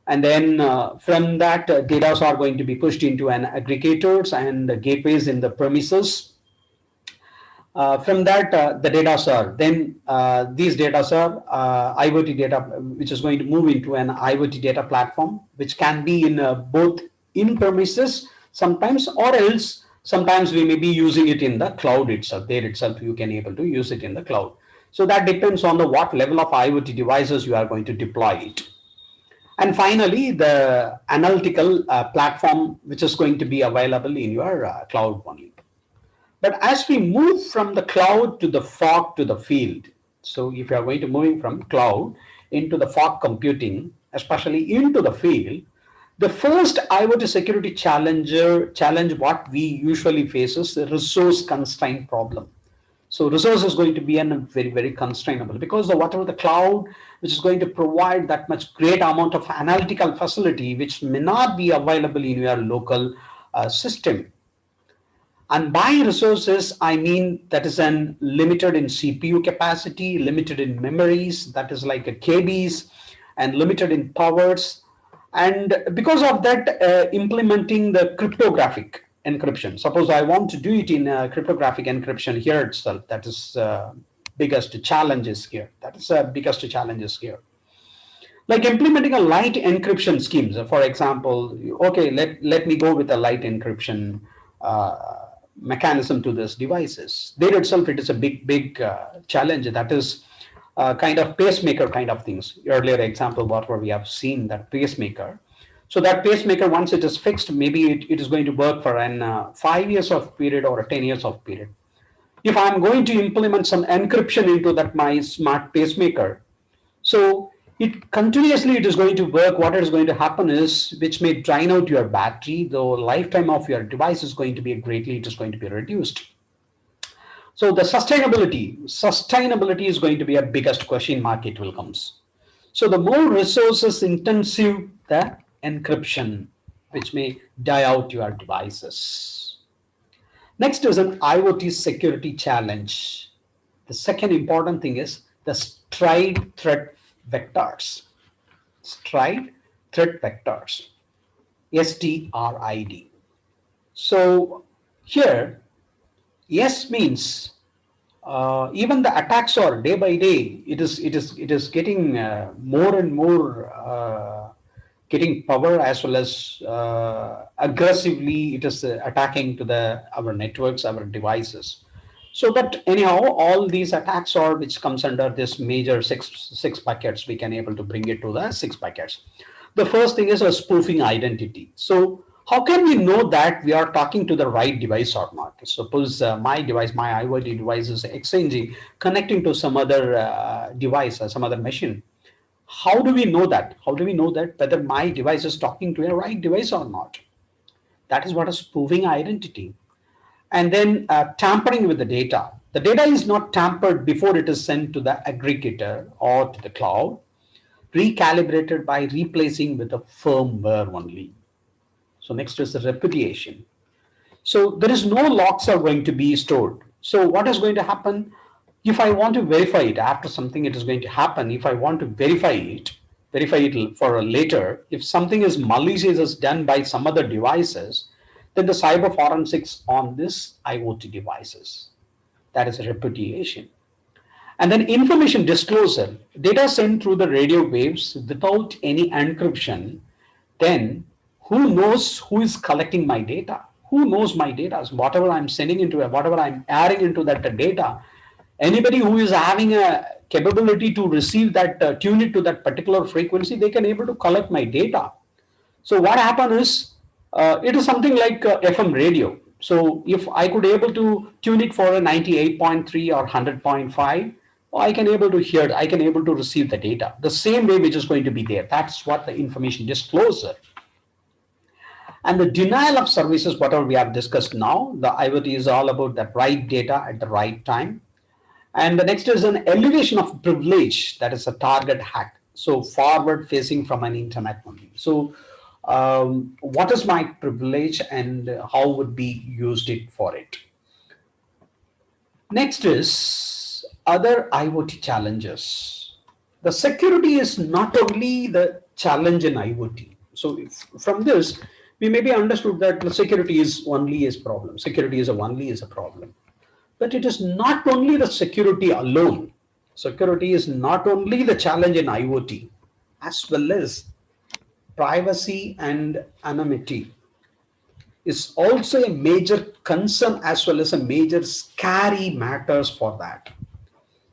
And then from that, data are going to be pushed into an aggregators and gateways in the premises. From that, the data are then these data are IoT data, which is going to move into an IoT data platform, which can be in both in premises sometimes, or else sometimes we may be using it in the cloud itself. There itself, you can able to use it in the cloud. So that depends on the what level of IoT devices you are going to deploy it. And finally, the analytical platform, which is going to be available in your cloud only. But as we move from the cloud to the fog to the field, so if you are going to moving from cloud into the fog computing, especially into the field, the first IoT security challenge what we usually face is the resource constraint problem. So resource is going to be very, very constrainable because whatever the cloud, which is going to provide that much great amount of analytical facility, which may not be available in your local system. And by resources, I mean that is limited in CPU capacity, limited in memories, that is like a KBs, and limited in powers. And because of that, implementing the cryptographic encryption. Suppose I want to do it in cryptographic encryption here itself. That is biggest challenges here. That is biggest challenges here. Like implementing a light encryption schemes. For example, okay, let me go with a light encryption mechanism to these devices. There itself, it is a big challenge. That is kind of pacemaker kind of things. Earlier example, what we have seen that pacemaker. So that pacemaker, once it is fixed, maybe it is going to work for an 5 years of period or a 10 years of period. If I'm going to implement some encryption into that my smart pacemaker, so it continuously it is going to work. What is going to happen is, which may drain out your battery, the lifetime of your device is going to be greatly, it is going to be reduced. So the sustainability is going to be a biggest question mark it will comes. So the more resources intensive the encryption, which may die out your devices. Next is an IoT security challenge. The second important thing is the stride threat vectors. Stride threat vectors, STRID. So here, S means even the attacks are day by day. It is getting more and more getting power, as well as aggressively it is attacking to our networks, our devices. So that anyhow, all these attacks are which comes under this major six buckets. We can able to bring it to the 6 buckets. The first thing is a spoofing identity. So how can we know that we are talking to the right device or not? Suppose my device, my IoT device is exchanging, connecting to some other device or some other machine. How do we know that? How do we know that whether my device is talking to a right device or not? That is what is spoofing identity. And then tampering with the data. The data is not tampered before it is sent to the aggregator or to the cloud, recalibrated by replacing with the firmware only. So next is the repudiation. So there is no logs are going to be stored. So what is going to happen? If I want to verify it after something, it is going to happen. If I want to verify it for later, if something is malicious done by some other devices, then the cyber forensics on this IoT devices. That is a repudiation. And then information disclosure, data sent through the radio waves without any encryption, then who knows who is collecting my data? Who knows my data? So whatever I'm sending into, whatever I'm adding into that data, Anybody who is having a capability to receive that, tune it to that particular frequency, they can able to collect my data. So what happened is, it is something like FM radio. So if I could able to tune it for a 98.3 or 100.5, I can able to hear, I can able to receive the data the same way which is going to be there. That's what the information disclosure. And the denial of services, whatever we have discussed now, the IoT is all about the right data at the right time. And the next is an elevation of privilege, that is a target hack. So forward facing from an internet only. So what is my privilege and how would be used it for it? Next is other IoT challenges. The security is not only the challenge in IoT. So from this, we may be understood that the security is only a problem. Security is only a problem. But it is not only the security alone. Security is not only the challenge in IoT, as well as privacy and anonymity is also a major concern as well as a major scary matters for that.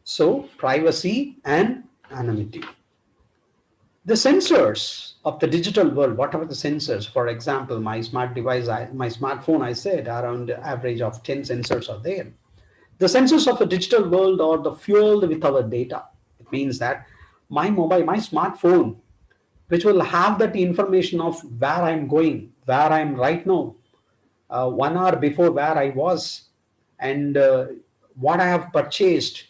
So privacy and anonymity. The sensors of the digital world, what are the sensors? For example, my smart device, my smartphone, I said around average of 10 sensors are there. The sensors of the digital world are the fueled with our data. It means that my mobile, my smartphone, which will have that information of where I'm going, where I'm right now, 1 hour before where I was, and what I have purchased,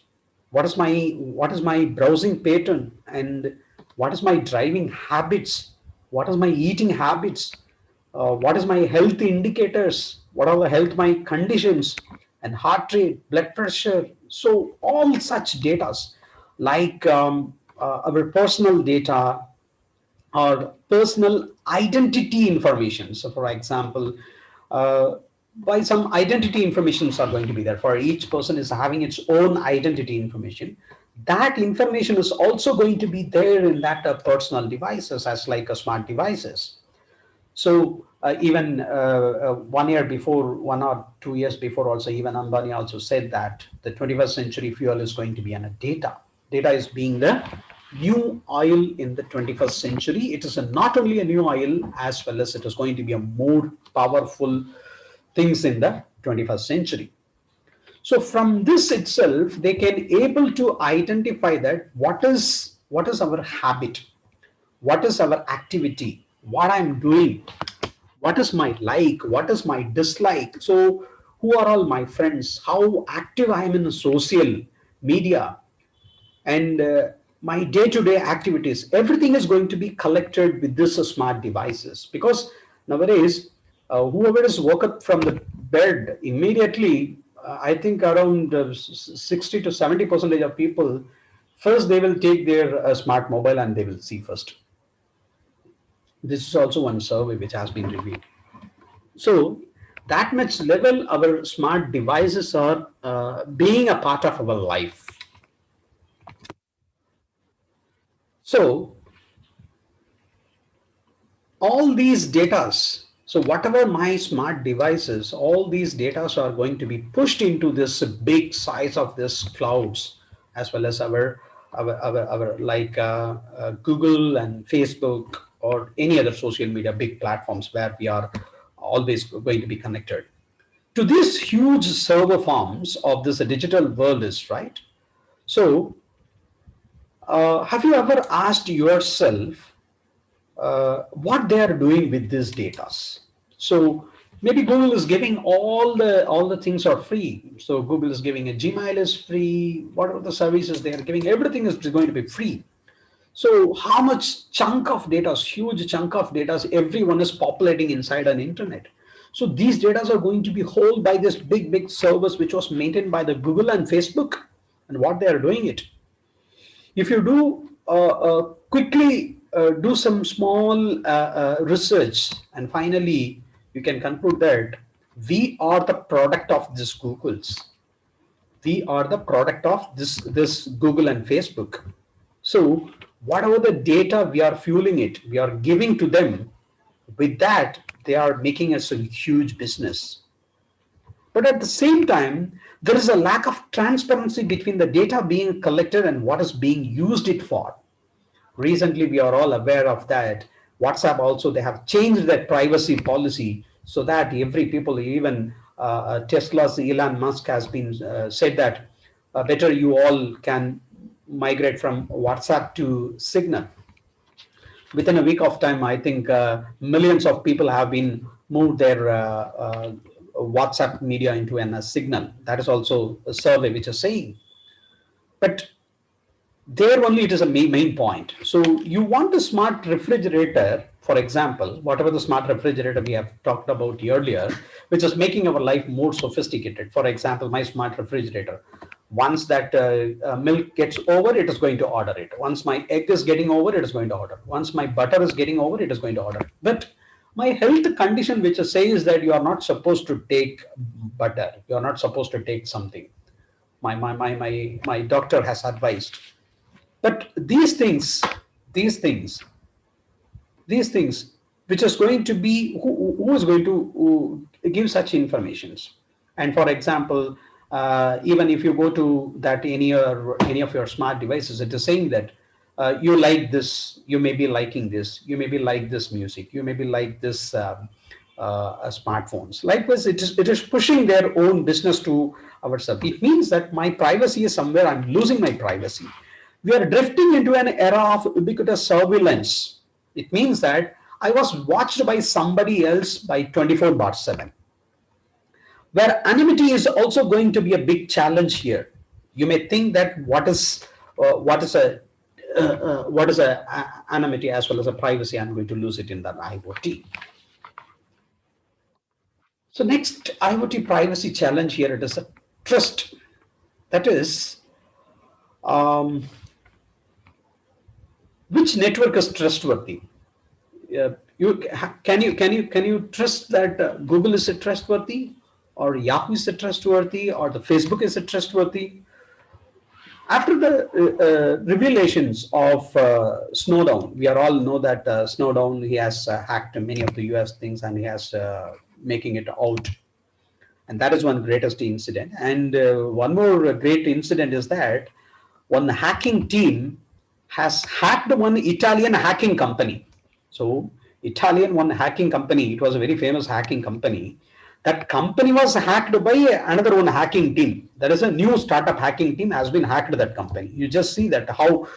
what is my browsing pattern, and what is my driving habits, what is my eating habits, what is my health indicators, what are the health my conditions, and heart rate, blood pressure. So all such data like our personal data or personal identity information. So for example, by some identity informations are going to be there. For each person is having its own identity information. That information is also going to be there in that personal devices as like a smart devices. So even 1 year before, 1 or 2 years before also, even Ambani also said that the 21st century fuel is going to be on a data. Data is being the new oil in the 21st century. It is not only a new oil, as well as it is going to be a more powerful things in the 21st century. So from this itself, they can able to identify that what is our habit, what is our activity, what I'm doing, what is my like, what is my dislike. So who are all my friends, how active I am in the social media, and my day-to-day activities, everything is going to be collected with this smart devices. Because nowadays, whoever is woke up from the bed immediately, I think around 60 to 70% of people, first they will take their smart mobile and they will see first. This is also one survey which has been revealed. So that much level our smart devices are being a part of our life. So all these datas, so whatever my smart devices, all these datas are going to be pushed into this big size of this clouds, as well as our like Google and Facebook or any other social media big platforms where we are always going to be connected to these huge server farms of this digital world is right. So have you ever asked yourself what they are doing with these data? So maybe Google is giving all the things are free. So Google is giving a Gmail is free, whatever the services they are giving, everything is going to be free. So how much chunk of data, huge chunk of data, everyone is populating inside an internet. So these data are going to be held by this big servers which was maintained by the Google and Facebook, and what they are doing it. If you do quickly do some small research, and finally you can conclude that we are the product of this Google's. We are the product of this Google and Facebook. So whatever the data we are fueling it, we are giving to them. With that, they are making us a huge business. But at the same time, there is a lack of transparency between the data being collected and what is being used it for. Recently, we are all aware of that. WhatsApp also, they have changed their privacy policy so that every people, even Tesla's Elon Musk has been said that better you all can migrate from WhatsApp to Signal. Within a week of time, I think millions of people have been moved their WhatsApp media into a Signal. That is also a survey which is saying. But there only it is a main point. So you want a smart refrigerator, for example, whatever the smart refrigerator we have talked about earlier, which is making our life more sophisticated. For example, my smart refrigerator, once that milk gets over, it is going to order it. Once my egg is getting over, it is going to order. Once my butter is getting over, it is going to order. But my health condition which says that you are not supposed to take butter, you are not supposed to take something, my doctor has advised. But these things, these things, which is going to be, who is going to give such informations? And for example, even if you go to that any of your smart devices, it is saying that you like this, you may be liking this, you may be like this music, you may be like this smartphones. Likewise, it is pushing their own business to ourselves. It means that my privacy is somewhere, I'm losing my privacy. We are drifting into an era of ubiquitous surveillance. It means that I was watched by somebody else by 24/7. Where anonymity is also going to be a big challenge here. You may think that what is a anonymity as well as a privacy. I'm going to lose it in the IoT. So next IoT privacy challenge here, it is a trust. That is, which network is trustworthy? Can you trust that Google is trustworthy, or Yahoo is trustworthy, or the Facebook is trustworthy? After the revelations of Snowden, we are all know that Snowden, he has hacked many of the US things, and he has making it out. And that is one greatest incident. And one more great incident is that one hacking team has hacked one Italian hacking company. So Italian one hacking company, it was a very famous hacking company. That company was hacked by another one hacking team. There is a new startup hacking team has been hacked that company. You just see that how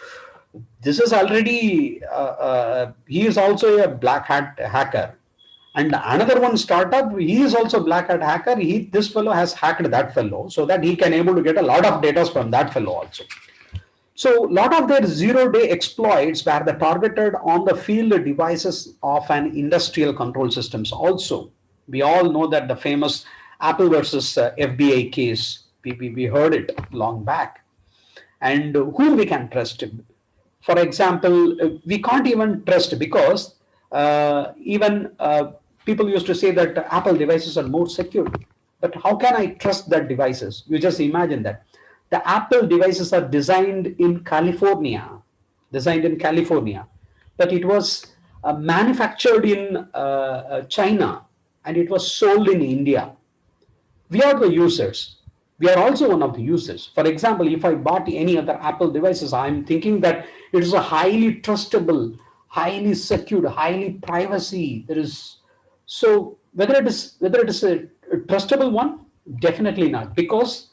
this is already, he is also a black hat hacker. And another one startup, he is also black hat hacker. This fellow has hacked that fellow so that he can able to get a lot of data from that fellow also. So a lot of their zero-day exploits were targeted on the field devices of an industrial control systems also. We all know that the famous Apple versus FBI case, we heard it long back. And whom we can trust? For example, we can't even trust because even people used to say that Apple devices are more secure. But how can I trust that devices? You just imagine that. The Apple devices are designed in California, but it was manufactured in China, and it was sold in India. We are the users. We are also one of the users. For example, if I bought any other Apple devices, I'm thinking that it is a highly trustable, highly secured, highly privacy. There is, so whether it is a trustable one, definitely not, because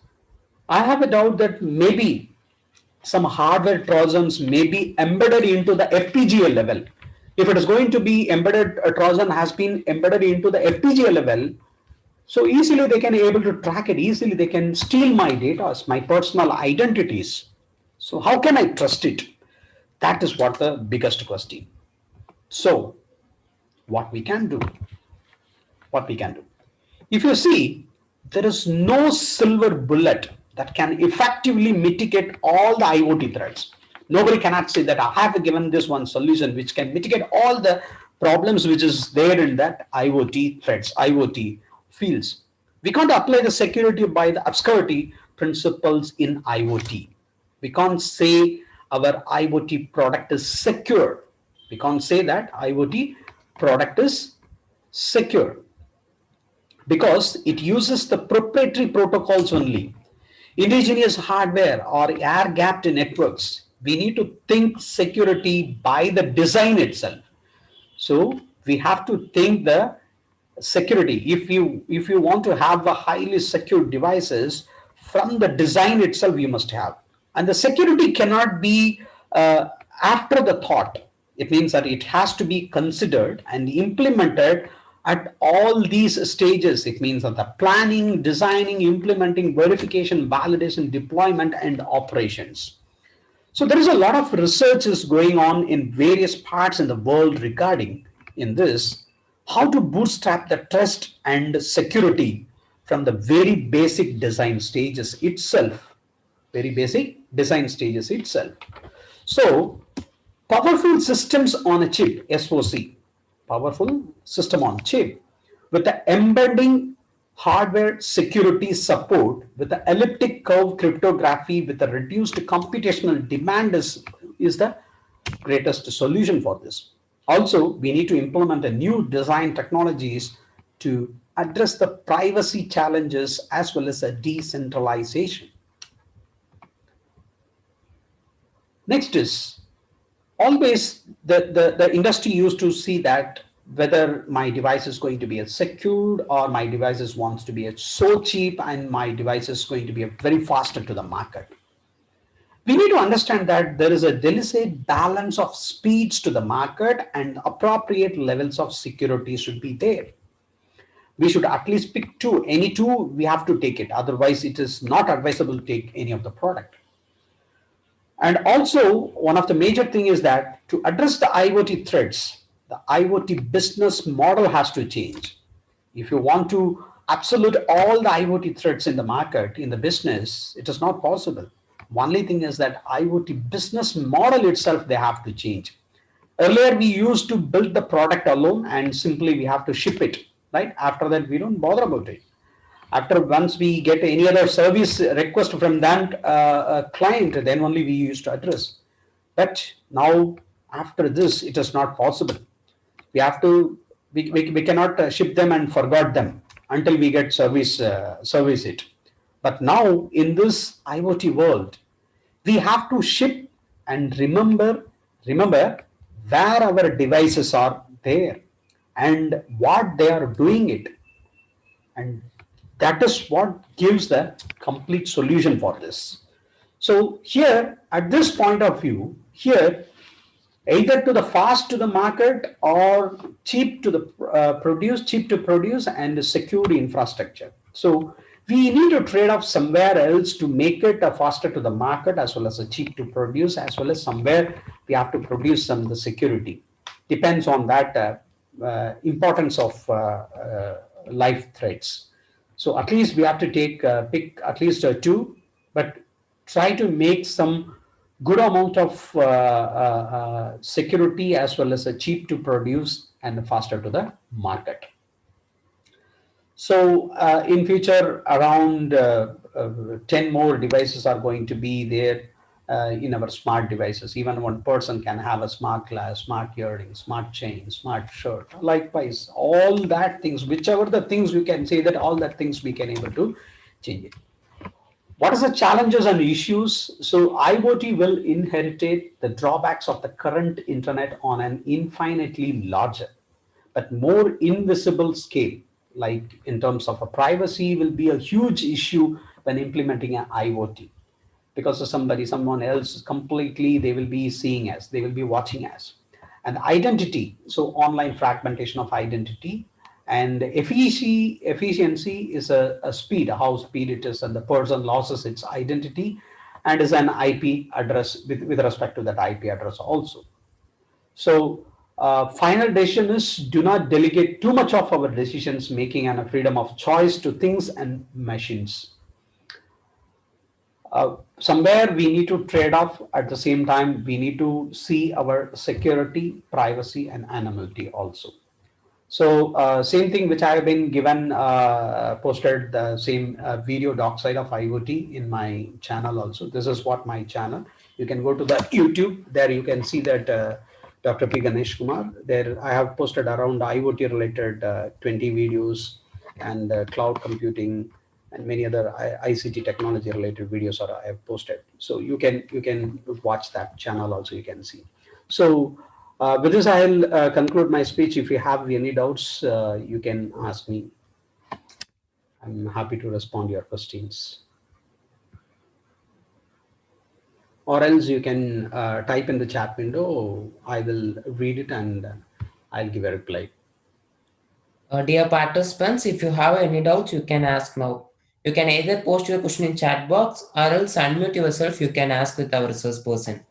I have a doubt that maybe some hardware trojans may be embedded into the FPGA level. If it is going to be embedded, a trojan has been embedded into the FPGA level, so easily they can able to track it, easily they can steal my data, my personal identities. So how can I trust it? That is what the biggest question. So what we can do, if you see, there is no silver bullet that can effectively mitigate all the IoT threats. Nobody cannot say that I have given this one solution which can mitigate all the problems which is there in that IoT threats, IoT fields. We can't apply the security by the obscurity principles in IoT. We can't say our IoT product is secure. We can't say that IoT product is secure. because it uses the proprietary protocols only. Indigenous hardware or air-gapped networks, we need to think security by the design itself. So we have to think the security. If you want to have a highly secure devices, from the design itself you must have, and the security cannot be after the thought. It means that it has to be considered and implemented at all these stages. It means that the planning, designing, implementing, verification, validation, deployment, and operations. So there is a lot of research is going on in various parts in the world regarding in this, how to bootstrap the trust and security from the very basic design stages itself. Very basic design stages itself. So powerful systems on a chip, SoC, powerful system on chip, with the embedding hardware security support, with the elliptic curve cryptography, with the reduced computational demand is the greatest solution for this. Also, we need to implement a new design technologies to address the privacy challenges as well as a decentralization. Next is, always the industry used to see that whether my device is going to be a secured or my devices wants to be a so cheap and my device is going to be a very faster to the market. We need to understand that there is a delicate balance of speeds to the market and appropriate levels of security should be there. We should at least pick two. Any two, we have to take it. Otherwise, it is not advisable to take any of the product. And also, one of the major thing is that to address the IoT threats, the IoT business model has to change. If you want to absolute all the IoT threats in the market, in the business, it is not possible. Only thing is that IoT business model itself, they have to change. Earlier, we used to build the product alone and simply we have to ship it, right? After that, we don't bother about it. After once we get any other service request from that client, then only we used to address. But now after this, it is not possible. We have to, we cannot ship them and forgot them until we get service it. But now in this IoT world, we have to ship and remember where our devices are there and what they are doing it. And that is what gives the complete solution for this. So here, at this point of view, here, either to the fast to the market or cheap to the cheap to produce and secure infrastructure. So we need to trade off somewhere else to make it a faster to the market as well as a cheap to produce, as well as somewhere we have to produce some the security. Depends on that importance of life threats. So at least we have to take pick at least two, but try to make some good amount of security as well as a cheap to produce and faster to the market. So in future, around 10 more devices are going to be there in our smart devices. Even one person can have a smart glass, smart earrings, smart chain, smart shirt. Likewise, all that things, whichever the things we can say that all that things we can able to change it. What is the challenges and issues? So IoT will inherit the drawbacks of the current internet on an infinitely larger, but more invisible scale. Like in terms of a privacy will be a huge issue when implementing an IoT. Because of someone else completely, they will be seeing us, they will be watching us. And identity, so online fragmentation of identity, and efficiency is a speed, how speed it is, and the person loses its identity and is an IP address with respect to that IP address also. So final decision is do not delegate too much of our decisions making and a freedom of choice to things and machines. Somewhere we need to trade off. At the same time, we need to see our security, privacy, and anonymity also. So same thing which I have been given, posted the same video doc side of IoT in my channel also. This is what my channel. You can go to the YouTube. There you can see that Dr. P. Ganesh Kumar. There I have posted around IoT related 20 videos and cloud computing and many other ICT technology related videos are I have posted. So you can watch that channel also. You can see. So with this, I'll conclude my speech. If you have any doubts, you can ask me. I'm happy to respond to your questions. Or else you can type in the chat window. I will read it and I'll give a reply. Dear participants, if you have any doubts, you can ask now. You can either post your question in chat box or else unmute yourself. You can ask with our resource person.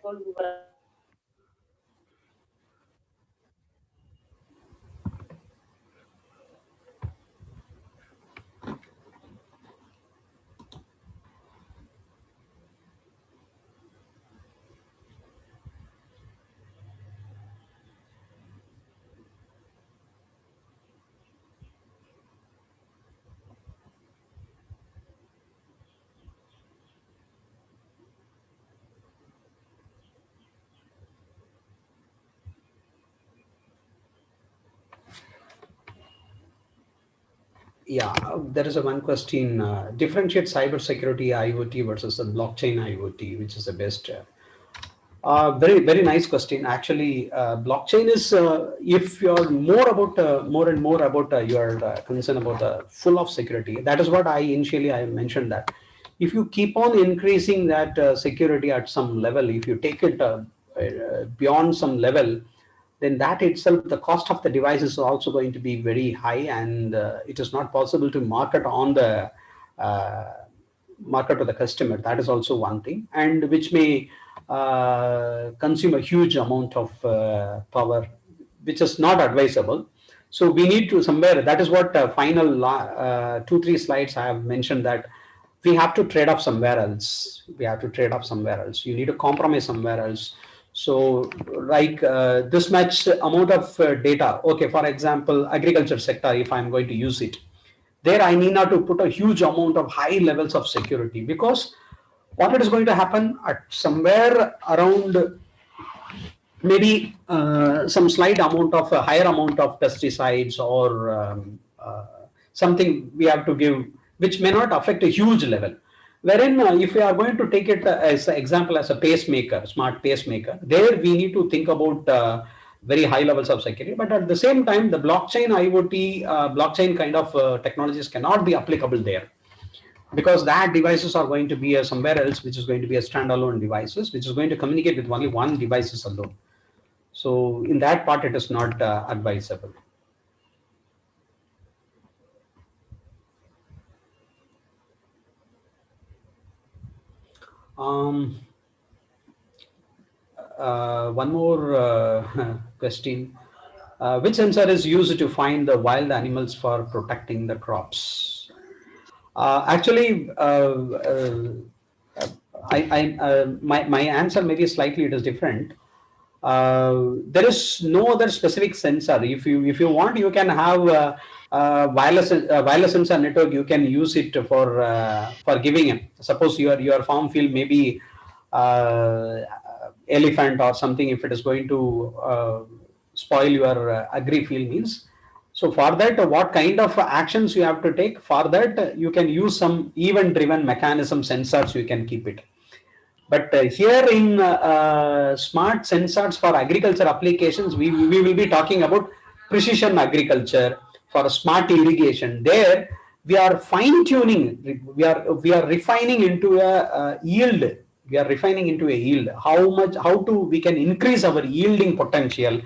Yeah, there is a one question. Differentiate cybersecurity IoT versus the blockchain IoT, which is the best. Very very nice question. Actually, blockchain is if you're more and more about your concern about full of security. That is what I mentioned that if you keep on increasing that security at some level, if you take it beyond some level, then that itself, the cost of the device is also going to be very high, and it is not possible to market on the uh, market to the customer. That is also one thing, and which may consume a huge amount of power, which is not advisable. So we need to somewhere. That is what final 2-3 slides I have mentioned, that we have to trade off somewhere else. We have to trade off somewhere else. You need to compromise somewhere else. So like this much amount of data. Okay, for example, agriculture sector, if I'm going to use it, there I need not to put a huge amount of high levels of security, because what it is going to happen at somewhere around maybe some slight amount of a higher amount of pesticides or something we have to give, which may not affect a huge level. Wherein if we are going to take it as an example as a pacemaker, smart pacemaker, there we need to think about very high levels of security. But at the same time, the blockchain IoT, blockchain kind of technologies cannot be applicable there, because that devices are going to be somewhere else, which is going to be a standalone devices, which is going to communicate with only one devices alone. So in that part, it is not advisable. Um, One more question. Which sensor is used to find the wild animals for protecting the crops? Actually, my answer maybe slightly it is different. There is no other specific sensor. If you want, you can have wireless sensor network. You can use it for giving it. Suppose your farm field maybe elephant or something. If it is going to spoil your agri field means. So for that, what kind of actions you have to take? For that, you can use some event-driven mechanism sensors. You can keep it. But here in smart sensors for agriculture applications, we will be talking about precision agriculture, for smart irrigation. There we are fine tuning. We are refining into a yield. We are refining into a yield. How to we can increase our yielding potential.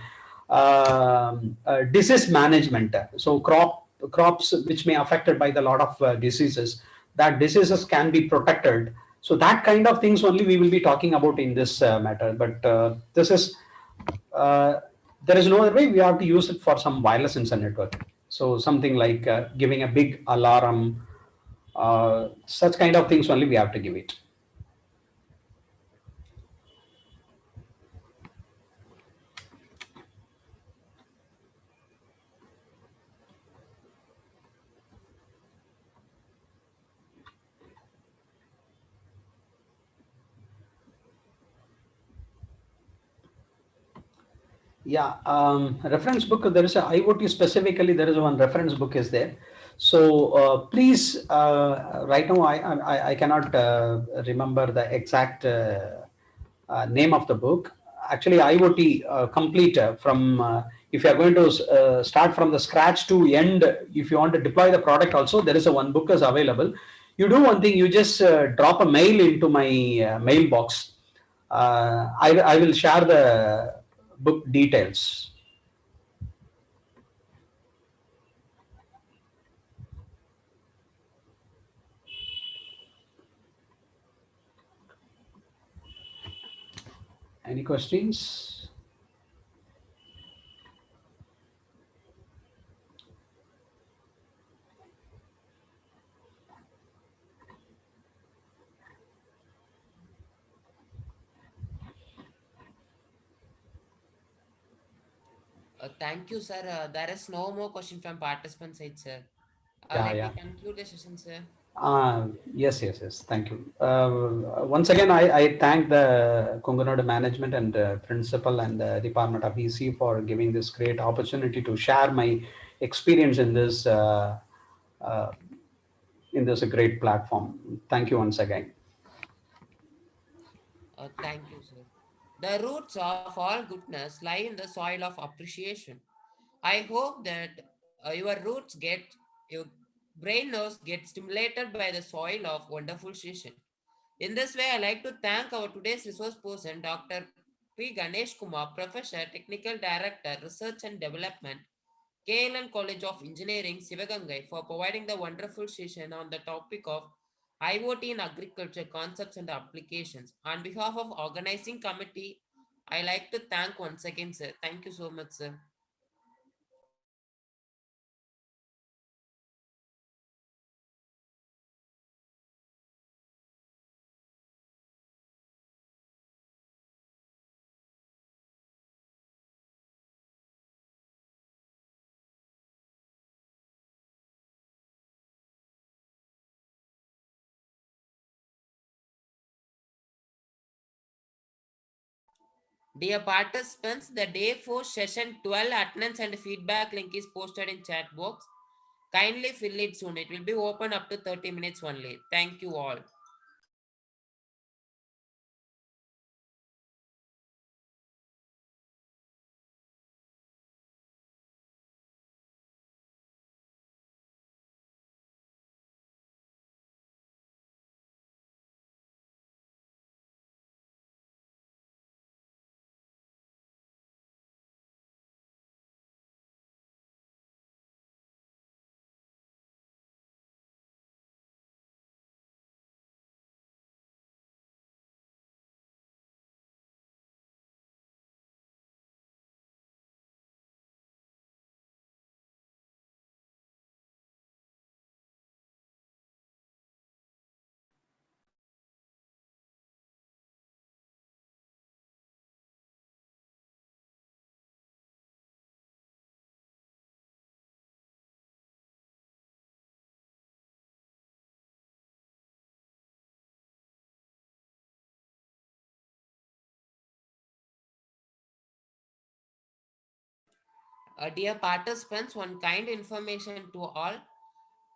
Disease management. So crops which may affected by the lot of diseases, that diseases can be protected. So that kind of things only we will be talking about in this matter. But this is there is no other way. We have to use it for some wireless sensor network. So something like giving a big alarm, such kind of things only we have to give it. Yeah, reference book. There is a IoT specifically. There is one reference book is there. So please, right now I cannot remember the exact name of the book. Actually, IoT complete from if you are going to start from the scratch to end, if you want to deploy the product also, there is a one book is available. You do one thing, you just drop a mail into my mailbox. I will share the book details. Any questions? Thank you, sir. There is no more question from participant side, sir. Yeah, Let yeah. me conclude the session, sir. Yes, yes, yes. Thank you. Once again, I thank the Kunganadu management and principal and the Department of EC for giving this great opportunity to share my experience uh, in this great platform. Thank you once again. Thank you, sir. The roots of all goodness lie in the soil of appreciation. I hope that your roots get, your brain nose get stimulated by the soil of wonderful session. In this way, I like to thank our today's resource person, Dr. P. Ganesh Kumar, Professor, Technical Director, Research and Development, KLN College of Engineering, Sivagangai, for providing the wonderful session on the topic of IoT in agriculture concepts and applications. On behalf of organizing committee, I like to thank once again, sir. Thank you so much, sir. Dear participants, the day 4 session 12 attendance and feedback link is posted in chat box. Kindly fill it soon. It will be open up to 30 minutes only. Thank you all. Dear participants, one kind information to all.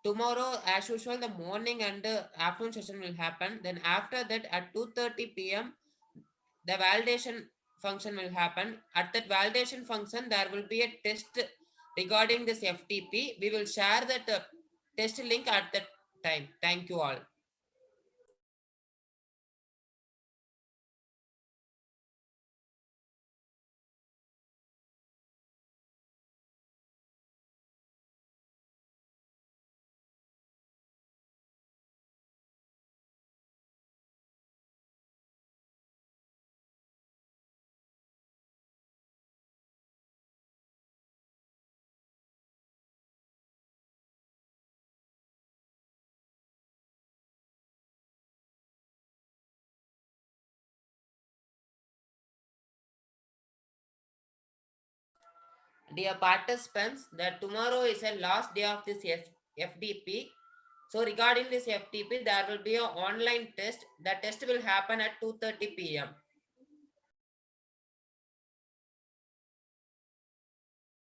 Tomorrow, as usual, the morning and afternoon session will happen. Then after that, at 2:30 p.m., the validation function will happen. At that validation function, there will be a test regarding this FTP. We will share that test link at that time. Thank you all. Dear participants, that tomorrow is the last day of this FDP. So regarding this FTP, there will be an online test. The test will happen at 2:30 p.m.